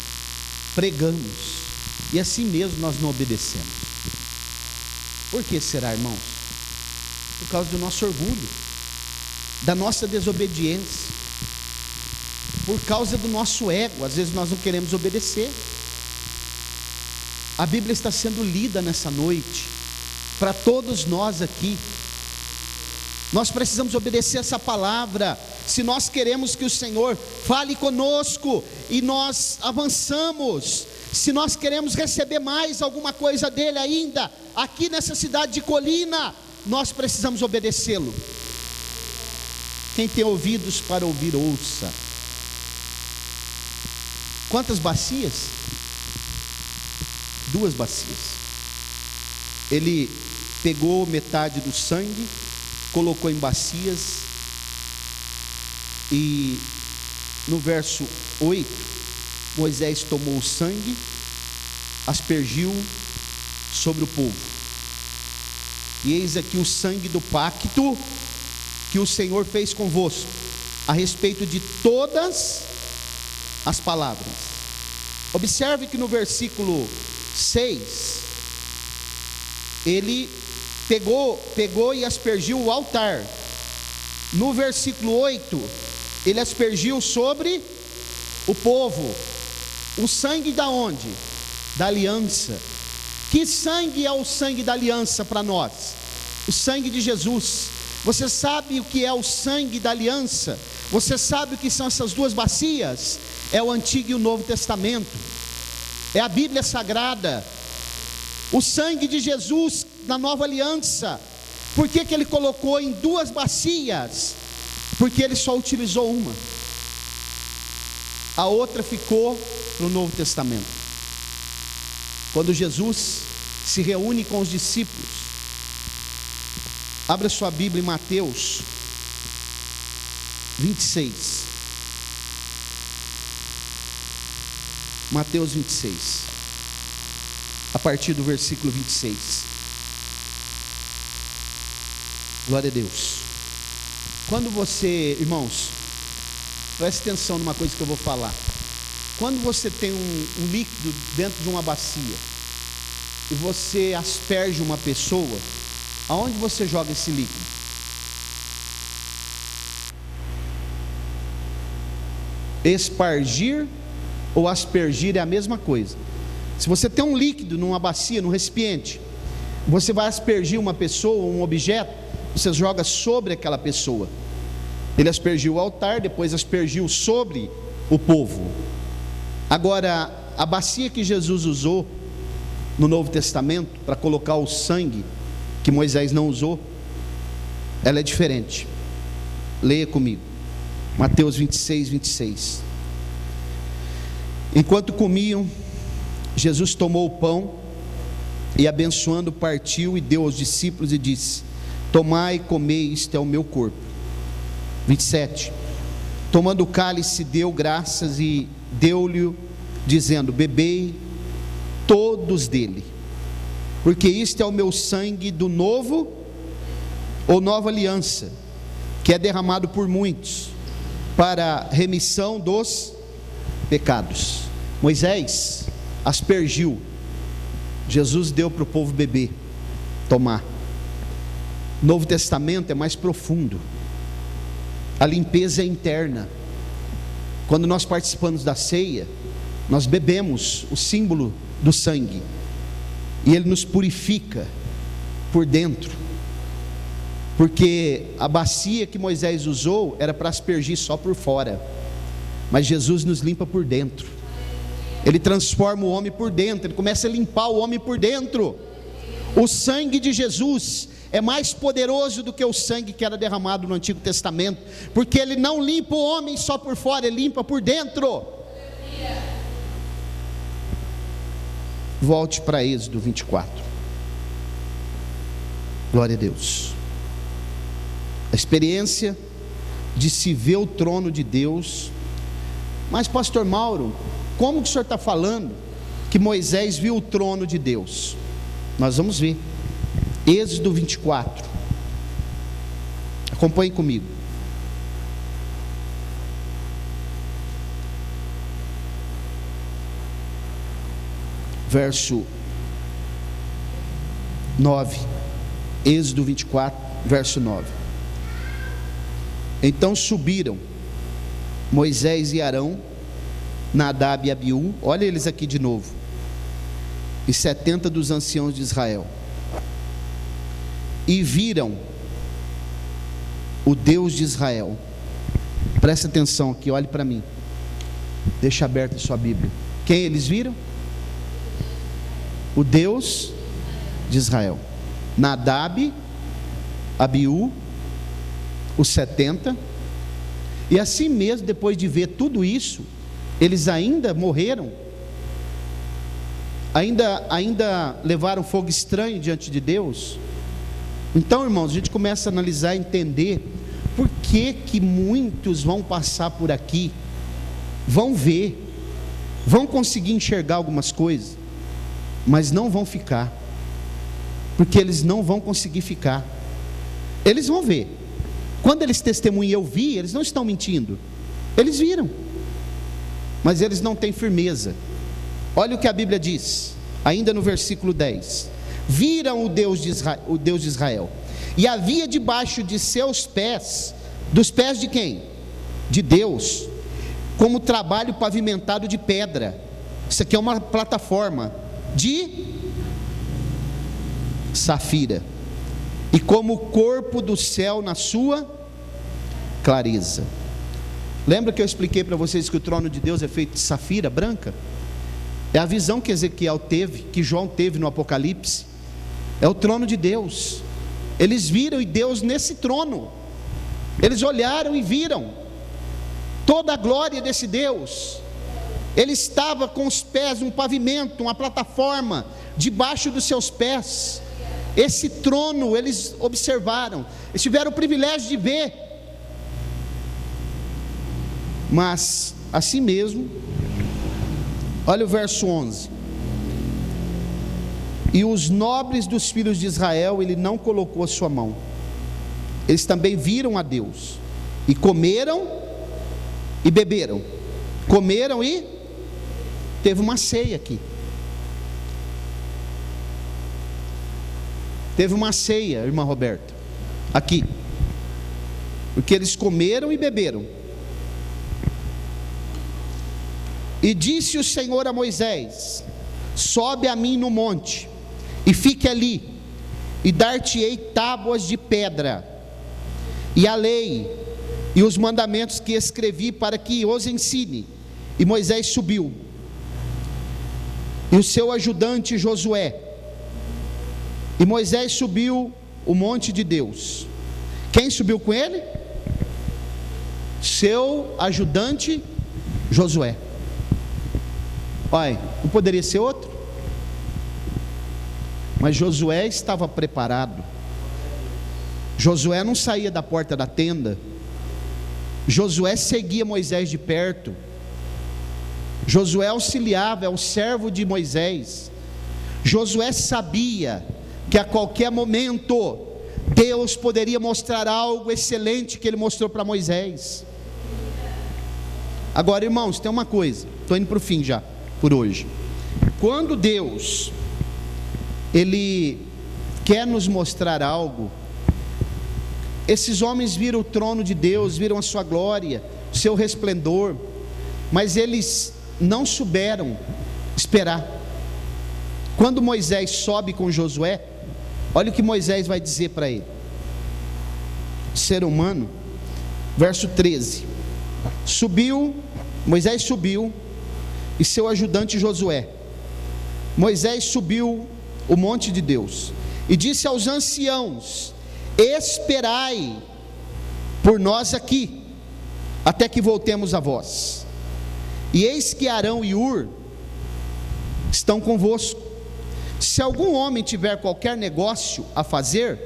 pregamos, e assim mesmo nós não obedecemos? Por que será, irmãos? Por causa do nosso orgulho, da nossa desobediência, por causa do nosso ego. Às vezes nós não queremos obedecer. A Bíblia está sendo lida nessa noite, para todos nós aqui. Nós precisamos obedecer essa palavra, se nós queremos que o Senhor fale conosco e nós avançamos. Se nós queremos receber mais alguma coisa dele ainda, aqui nessa cidade de Colina, nós precisamos obedecê-lo. Quem tem ouvidos para ouvir, ouça. Quantas bacias? 2 bacias. Ele pegou metade do sangue, colocou em bacias, e no verso 8, Moisés tomou o sangue, aspergiu sobre o povo. E eis aqui o sangue do pacto que o Senhor fez convosco, a respeito de todas as palavras. Observe que no versículo 6, ele pegou e aspergiu o altar. No versículo 8, ele aspergiu sobre o povo. O sangue da onde? Da aliança. Que sangue é o sangue da aliança para nós? O sangue de Jesus. Você sabe o que é o sangue da aliança? Você sabe o que são essas 2 bacias? É o Antigo e o Novo Testamento, é a Bíblia Sagrada. O sangue de Jesus na nova aliança. Por que ele colocou em 2 bacias? Porque ele só utilizou uma, a outra ficou para o Novo Testamento. Quando Jesus se reúne com os discípulos, abra sua Bíblia em Mateus 26. Mateus 26, a partir do versículo 26. Glória a Deus. Quando você, irmãos, preste atenção numa coisa que eu vou falar. Quando você tem um líquido dentro de uma bacia e você asperge uma pessoa, aonde você joga esse líquido? Espargir ou aspergir é a mesma coisa. Se você tem um líquido numa bacia, num recipiente, você vai aspergir uma pessoa, um objeto, você joga sobre aquela pessoa. Ele aspergiu o altar, depois aspergiu sobre o povo. Agora, a bacia que Jesus usou no Novo Testamento para colocar o sangue, que Moisés não usou, ela é diferente. Leia comigo, Mateus 26, 26. Enquanto comiam, Jesus tomou o pão e, abençoando, partiu e deu aos discípulos e disse: tomai e comei, isto é o meu corpo. 27. Tomando o cálice, deu graças e deu-lhe, dizendo: bebei todos dele, porque isto é o meu sangue do novo ou nova aliança, que é derramado por muitos para remissão dos pecados. Moisés aspergiu, Jesus deu para o povo beber, tomar. Novo Testamento é mais profundo, a limpeza é interna. Quando nós participamos da ceia, nós bebemos o símbolo do sangue, e ele nos purifica por dentro, porque a bacia que Moisés usou era para aspergir só por fora, mas Jesus nos limpa por dentro. Ele transforma o homem por dentro, ele começa a limpar o homem por dentro. O sangue de Jesus é mais poderoso do que o sangue que era derramado no Antigo Testamento, porque ele não limpa o homem só por fora, ele limpa por dentro. Volte para Êxodo 24. Glória a Deus. A experiência de se ver o trono de Deus. Mas pastor Mauro, como que o senhor está falando que Moisés viu o trono de Deus? Nós vamos ver. Êxodo 24. Acompanhe comigo. Verso 9. Êxodo 24, verso 9. Então subiram Moisés e Arão, Nadab e Abiú, olha eles aqui de novo, e 70 dos anciãos de Israel, e viram o Deus de Israel. Presta atenção aqui, olhe para mim, deixa aberta a sua Bíblia. Quem eles viram? O Deus de Israel. Nadab, Abiú, os 70. E assim mesmo, depois de ver tudo isso, eles ainda morreram, ainda levaram fogo estranho diante de Deus. Então, irmãos, a gente começa a analisar e entender por que muitos vão passar por aqui, vão ver, vão conseguir enxergar algumas coisas, mas não vão ficar, porque eles não vão conseguir ficar. Eles vão ver. Quando eles testemunham, eu vi, eles não estão mentindo, eles viram, mas eles não têm firmeza. Olha o que a Bíblia diz, ainda no versículo 10: viram o Deus de Israel, e havia debaixo de seus pés, dos pés de quem? De Deus, como trabalho pavimentado de pedra. Isso aqui é uma plataforma de safira, e como o corpo do céu na sua clareza. Lembra que eu expliquei para vocês que o trono de Deus é feito de safira branca? É a visão que Ezequiel teve, que João teve no Apocalipse. É o trono de Deus. Eles viram e Deus nesse trono, eles olharam e viram toda a glória desse Deus. Ele estava com os pés num pavimento, uma plataforma debaixo dos seus pés. Esse trono eles observaram, eles tiveram o privilégio de ver. Mas assim mesmo, olha o verso 11: e os nobres dos filhos de Israel ele não colocou a sua mão. Eles também viram a Deus, e comeram e beberam. Comeram e teve uma ceia aqui. Teve uma ceia, irmã Roberta, aqui, porque eles comeram e beberam. E disse o Senhor a Moisés: sobe a mim no monte, e fique ali, e dar-te-ei tábuas de pedra, e a lei, e os mandamentos que escrevi, para que os ensine. E Moisés subiu, e o seu ajudante Josué. E Moisés subiu o monte de Deus. Quem subiu com ele? Seu ajudante Josué. Olha, não poderia ser outro? Mas Josué estava preparado. Josué não saía da porta da tenda. Josué seguia Moisés de perto. Josué auxiliava, é o servo de Moisés. Josué sabia que a qualquer momento Deus poderia mostrar algo excelente que ele mostrou para Moisés. Agora, irmãos, tem uma coisa, estou indo para o fim já, por hoje. Quando Deus, Ele quer nos mostrar algo, esses homens viram o trono de Deus, viram a sua glória, o seu resplendor, mas eles não souberam esperar. Quando Moisés sobe com Josué, olha o que Moisés vai dizer para ele. Ser humano, verso 13. Moisés subiu, e seu ajudante Josué. Moisés subiu o monte de Deus, e disse aos anciãos: esperai por nós aqui, até que voltemos a vós. E eis que Arão e Hur estão convosco. Se algum homem tiver qualquer negócio a fazer,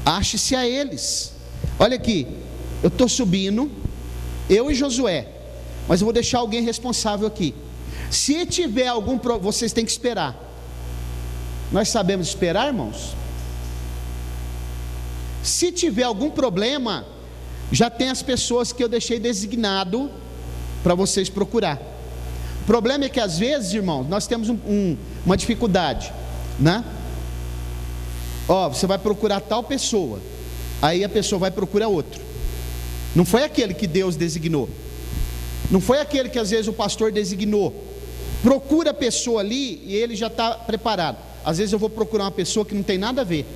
ache-se a eles. Olha aqui, eu estou subindo, eu e Josué, mas eu vou deixar alguém responsável aqui. Se tiver algum problema, vocês têm que esperar. Nós sabemos esperar, irmãos? Se tiver algum problema, já tem as pessoas que eu deixei designado para vocês procurar. O problema é que às vezes, irmãos, nós temos uma dificuldade, né? Você vai procurar tal pessoa, aí a pessoa vai procurar outro. Não foi aquele que Deus designou, não foi aquele que às vezes o pastor designou. Procura a pessoa ali e ele já está preparado. Às vezes eu vou procurar uma pessoa que não tem nada a ver,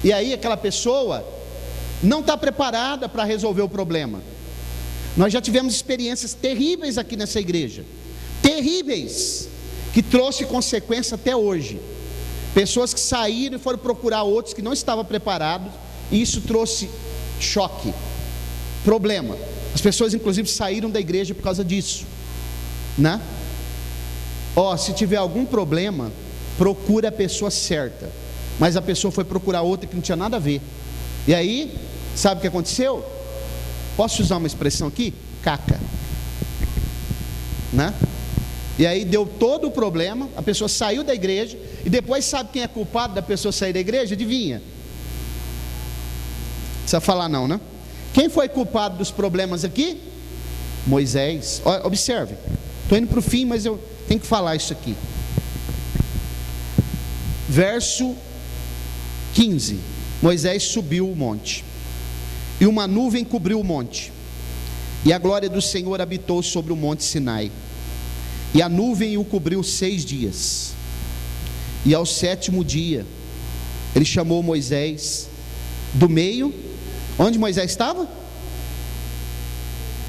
e aí aquela pessoa não está preparada para resolver o problema. Nós já tivemos experiências terríveis aqui nessa igreja, terríveis, que trouxe consequência até hoje. Pessoas que saíram e foram procurar outros que não estavam preparados, e isso trouxe choque, problema. As pessoas inclusive saíram da igreja por causa disso, né? Se tiver algum problema, procura a pessoa certa. Mas a pessoa foi procurar outra que não tinha nada a ver. E aí, sabe o que aconteceu? Posso usar uma expressão aqui? Caca, né? E aí deu todo o problema, a pessoa saiu da igreja. E depois, sabe quem é culpado da pessoa sair da igreja? Adivinha? Não precisa falar não, né? Quem foi culpado dos problemas aqui? Moisés. Observe, estou indo para o fim, mas eu tenho que falar isso aqui. Verso 15. Moisés subiu o monte, e uma nuvem cobriu o monte, e a glória do Senhor habitou sobre o monte Sinai. E a nuvem o cobriu 6 dias. E ao 7º dia, ele chamou Moisés do meio. Onde Moisés estava?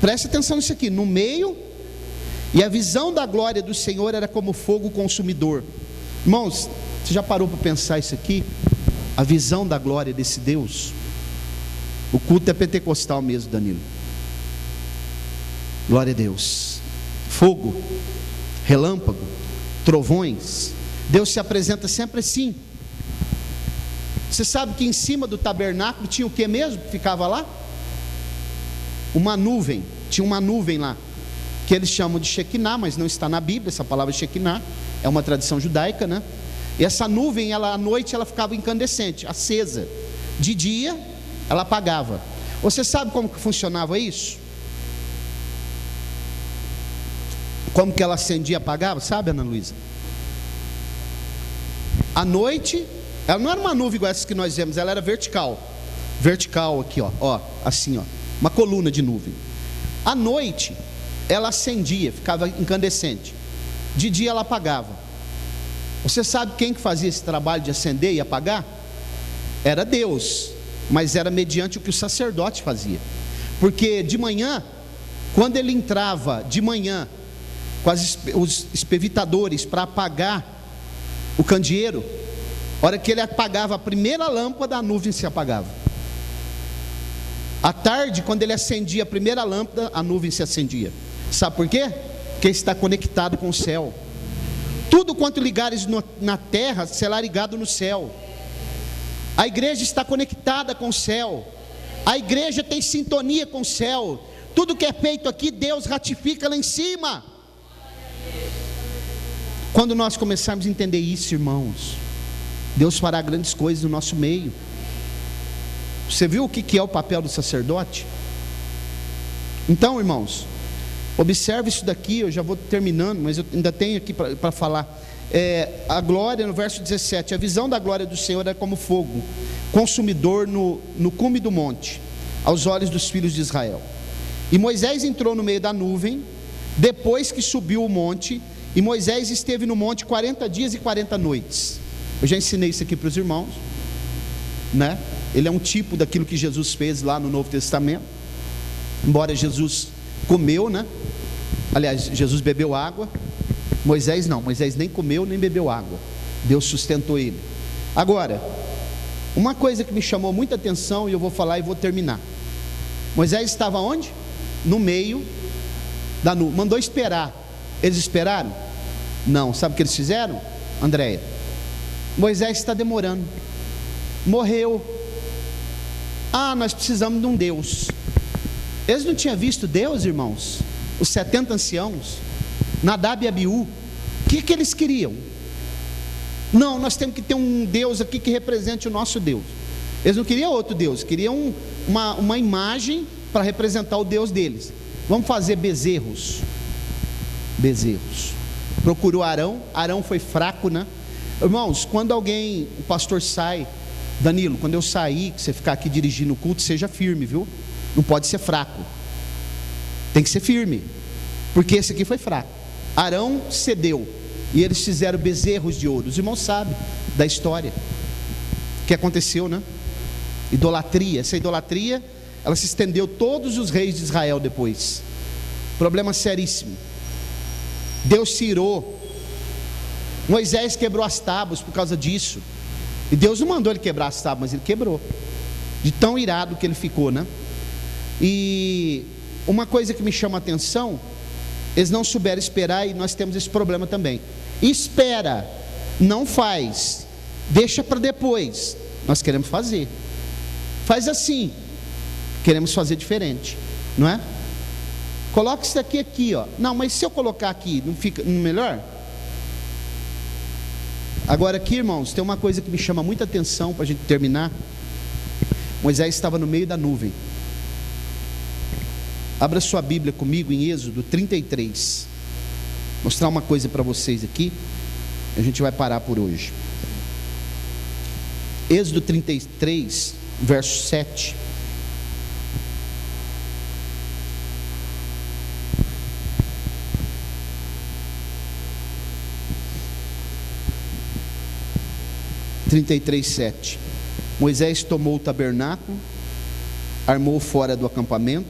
Preste atenção nisso aqui, no meio. E a visão da glória do Senhor era como fogo consumidor. Irmãos, você já parou para pensar isso aqui? A visão da glória desse Deus. O culto é pentecostal mesmo, Danilo. Glória a Deus. Fogo, relâmpago, trovões. Deus se apresenta sempre assim. Você sabe que em cima do tabernáculo tinha o que mesmo que ficava lá? Uma nuvem. Tinha uma nuvem lá, que eles chamam de Shekinah, mas não está na Bíblia. Essa palavra Shekinah é uma tradição judaica, né? E essa nuvem, à noite ela ficava incandescente, acesa. De dia ela apagava. Você sabe como que funcionava isso? Como que ela acendia e apagava? Sabe, Ana Luísa? À noite, ela não era uma nuvem igual essa que nós vemos, ela era vertical. Vertical aqui, assim, uma coluna de nuvem. À noite ela acendia, ficava incandescente. De dia ela apagava. Você sabe quem que fazia esse trabalho de acender e apagar? Era Deus, mas era mediante o que o sacerdote fazia. Porque de manhã, quando ele entrava de manhã com os espevitadores para apagar o candeeiro, a hora que ele apagava a primeira lâmpada, a nuvem se apagava. À tarde, quando ele acendia a primeira lâmpada, a nuvem se acendia. Sabe por quê? Porque está conectado com o céu. Tudo quanto ligares na terra será ligado no céu. A igreja está conectada com o céu. A igreja tem sintonia com o céu. Tudo que é feito aqui, Deus ratifica lá em cima. Quando nós começarmos a entender isso, irmãos, Deus fará grandes coisas no nosso meio. Você viu o que é o papel do sacerdote? Então, irmãos, observe isso daqui. Eu já vou terminando, mas eu ainda tenho aqui para falar. A glória, no verso 17: a visão da glória do Senhor é como fogo consumidor no cume do monte, aos olhos dos filhos de Israel. E Moisés entrou no meio da nuvem, depois que subiu o monte, e Moisés esteve no monte 40 dias e 40 noites. Eu já ensinei isso aqui para os irmãos, né? Ele é um tipo daquilo que Jesus fez lá no Novo Testamento. Embora Jesus comeu, né? Aliás, Jesus bebeu água. Moisés não, Moisés nem comeu nem bebeu água. Deus sustentou ele. Agora, uma coisa que me chamou muita atenção, e eu vou falar e vou terminar. Moisés estava onde? No meio da nuvem. Mandou esperar. Eles esperaram? Não. Sabe o que eles fizeram, Andréia? Moisés está demorando. Morreu. Nós precisamos de um Deus. Eles não tinham visto Deus, irmãos? Os 70 anciãos, Nadab e Abiú. O que eles queriam? Não, nós temos que ter um Deus aqui que represente o nosso Deus. Eles não queriam outro Deus, queriam uma imagem para representar o Deus deles. Vamos fazer bezerros. Procurou Arão. Arão foi fraco, né? Irmãos, quando o pastor sai, Danilo, quando eu sair, que você ficar aqui dirigindo o culto, seja firme, viu? Não pode ser fraco, tem que ser firme, porque esse aqui foi fraco. Arão cedeu, e eles fizeram bezerros de ouro. Os irmãos sabem da história que aconteceu, né? Idolatria. Essa idolatria, ela se estendeu todos os reis de Israel depois. Problema seríssimo. Deus se irou. Moisés quebrou as tábuas por causa disso. E Deus não mandou ele quebrar as tábuas, mas ele quebrou, de tão irado que ele ficou, né? E uma coisa que me chama a atenção, eles não souberam esperar, e nós temos esse problema também. Espera, não faz, deixa para depois. Nós queremos fazer, faz assim, queremos fazer diferente, não é? Coloca isso aqui, ó. Não, mas se eu colocar aqui, não fica melhor? Agora aqui, irmãos, tem uma coisa que me chama muita atenção para a gente terminar. Moisés estava no meio da nuvem. Abra sua Bíblia comigo em Êxodo 33. Mostrar uma coisa para vocês aqui. A gente vai parar por hoje. Êxodo 33, verso 7. Moisés tomou o tabernáculo, armou fora do acampamento,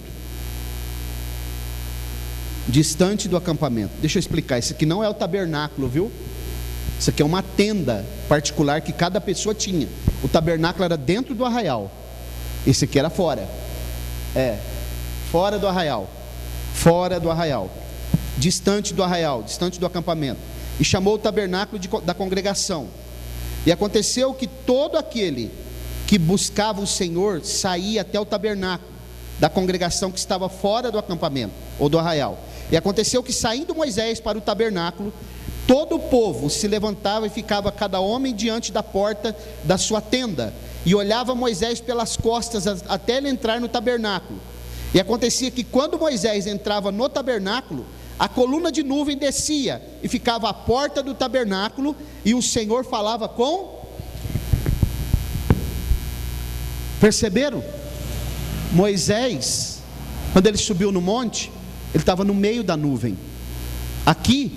distante do acampamento. Deixa eu explicar, isso aqui não é o tabernáculo, viu? Isso aqui é uma tenda particular que cada pessoa tinha. O tabernáculo era dentro do arraial, esse aqui era fora. Fora do arraial, distante do arraial, distante do acampamento. E chamou o tabernáculo da congregação. E aconteceu que todo aquele que buscava o Senhor saía até o tabernáculo da congregação que estava fora do acampamento ou do arraial. E aconteceu que, saindo Moisés para o tabernáculo, todo o povo se levantava e ficava cada homem diante da porta da sua tenda, e olhava Moisés pelas costas até ele entrar no tabernáculo. E acontecia que, quando Moisés entrava no tabernáculo, a coluna de nuvem descia e ficava à porta do tabernáculo, e o Senhor falava com... Perceberam? Moisés, quando ele subiu no monte, ele estava no meio da nuvem. Aqui,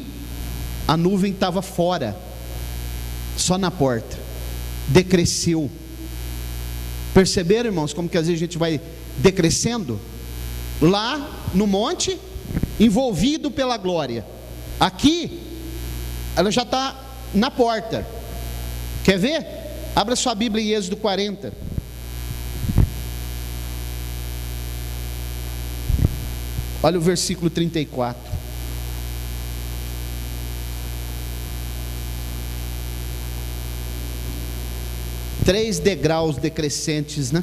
a nuvem estava fora, só na porta. Decresceu. Perceberam, irmãos, como que às vezes a gente vai decrescendo? Lá no monte, envolvido pela glória. Aqui, ela já está na porta. Quer ver? Abra sua Bíblia em Êxodo 40. Olha o versículo 34. Três degraus decrescentes, né?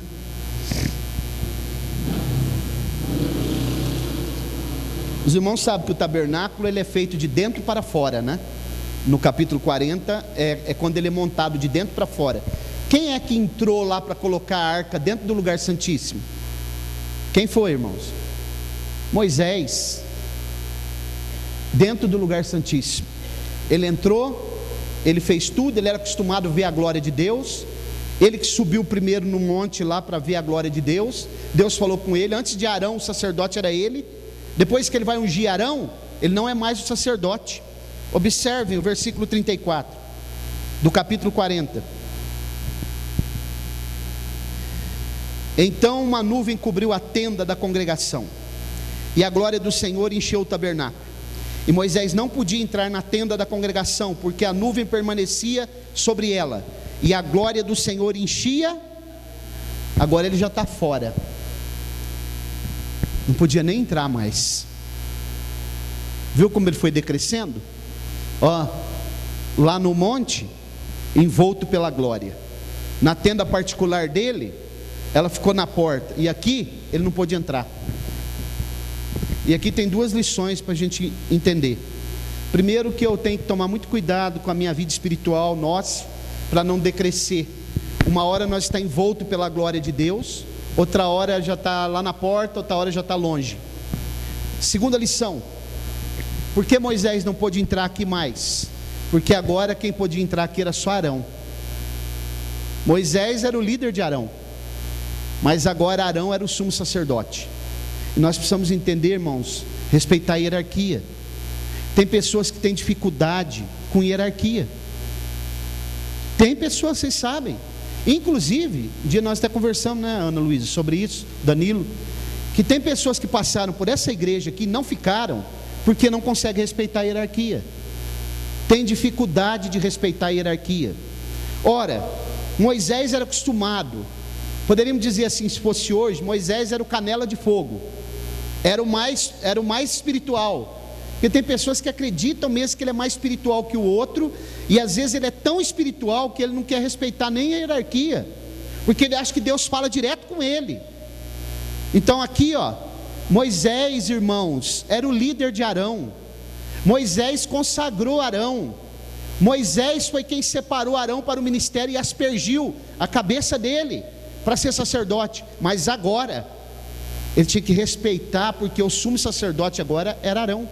Os irmãos sabem que o tabernáculo ele é feito de dentro para fora, né? no capítulo 40, é quando ele é montado de dentro para fora. Quem é que entrou lá para colocar a arca dentro do lugar santíssimo? Quem foi, irmãos? Moisés, dentro do lugar santíssimo. Ele entrou, ele fez tudo, ele era acostumado a ver a glória de Deus. Ele que subiu primeiro no monte lá para ver a glória de Deus. Deus falou com ele, antes de Arão o sacerdote era ele. Depois que ele vai ungir Arão, ele não é mais o sacerdote. Observem o versículo 34 do capítulo 40. Então uma nuvem cobriu a tenda da congregação, e a glória do Senhor encheu o tabernáculo. E Moisés não podia entrar na tenda da congregação, porque a nuvem permanecia sobre ela, e a glória do Senhor enchia. Agora ele já está fora, não podia nem entrar mais. Viu como ele foi decrescendo? Lá no monte, envolto pela glória. Na tenda particular dele, ela ficou na porta, e aqui ele não pôde entrar. E aqui tem duas lições para a gente entender. Primeiro, que eu tenho que tomar muito cuidado com a minha vida espiritual, para não decrescer. Uma hora nós está envolto pela glória de Deus, outra hora já está lá na porta, outra hora já está longe. Segunda lição: por que Moisés não pôde entrar aqui mais? Porque agora quem podia entrar aqui era só Arão. Moisés era o líder de Arão, mas agora Arão era o sumo sacerdote. E nós precisamos entender, irmãos, respeitar a hierarquia. Tem pessoas que têm dificuldade com hierarquia. Tem pessoas, vocês sabem. Inclusive, um dia nós até conversamos, né, Ana Luísa, sobre isso, Danilo, que tem pessoas que passaram por essa igreja aqui e não ficaram, porque não conseguem respeitar a hierarquia. Tem dificuldade de respeitar a hierarquia. Ora, Moisés era acostumado, poderíamos dizer assim, se fosse hoje, Moisés era o canela de fogo, era o mais espiritual. Porque tem pessoas que acreditam mesmo que ele é mais espiritual que o outro, e às vezes ele é tão espiritual que ele não quer respeitar nem a hierarquia, porque ele acha que Deus fala direto com ele. Então aqui Moisés, irmãos, era o líder de Arão. Moisés consagrou Arão. Moisés foi quem separou Arão para o ministério e aspergiu a cabeça dele para ser sacerdote. Mas agora ele tinha que respeitar, porque o sumo sacerdote agora era Arão.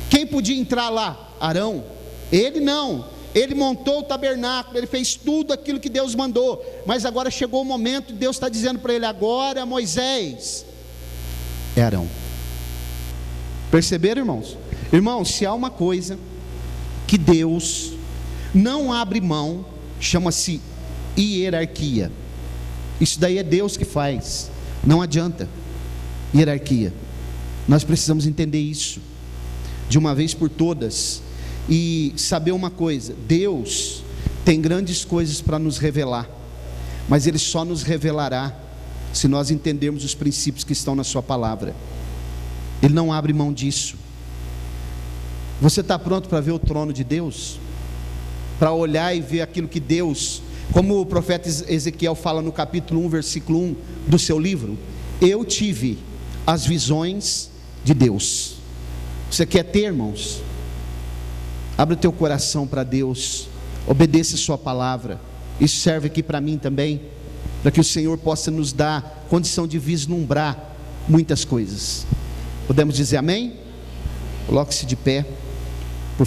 Quem podia entrar lá? Arão. Ele não. Ele montou o tabernáculo, ele fez tudo aquilo que Deus mandou. Mas agora chegou o momento, Deus está dizendo para ele: agora Moisés é Arão. Perceberam, irmãos? Irmãos, se há uma coisa que Deus não abre mão, chama-se hierarquia. Isso daí é Deus que faz, não adianta. Hierarquia, nós precisamos entender isso de uma vez por todas, e saber uma coisa: Deus tem grandes coisas para nos revelar, mas Ele só nos revelará se nós entendermos os princípios que estão na sua palavra. Ele não abre mão disso. Você está pronto para ver o trono de Deus? Para olhar e ver aquilo que Deus, como o profeta Ezequiel fala no capítulo 1, versículo 1 do seu livro: eu tive as visões de Deus. Você quer ter, irmãos? Abre o teu coração para Deus, obedeça a sua palavra. Isso serve aqui para mim também, para que o Senhor possa nos dar condição de vislumbrar muitas coisas. Podemos dizer amém? Coloque-se de pé.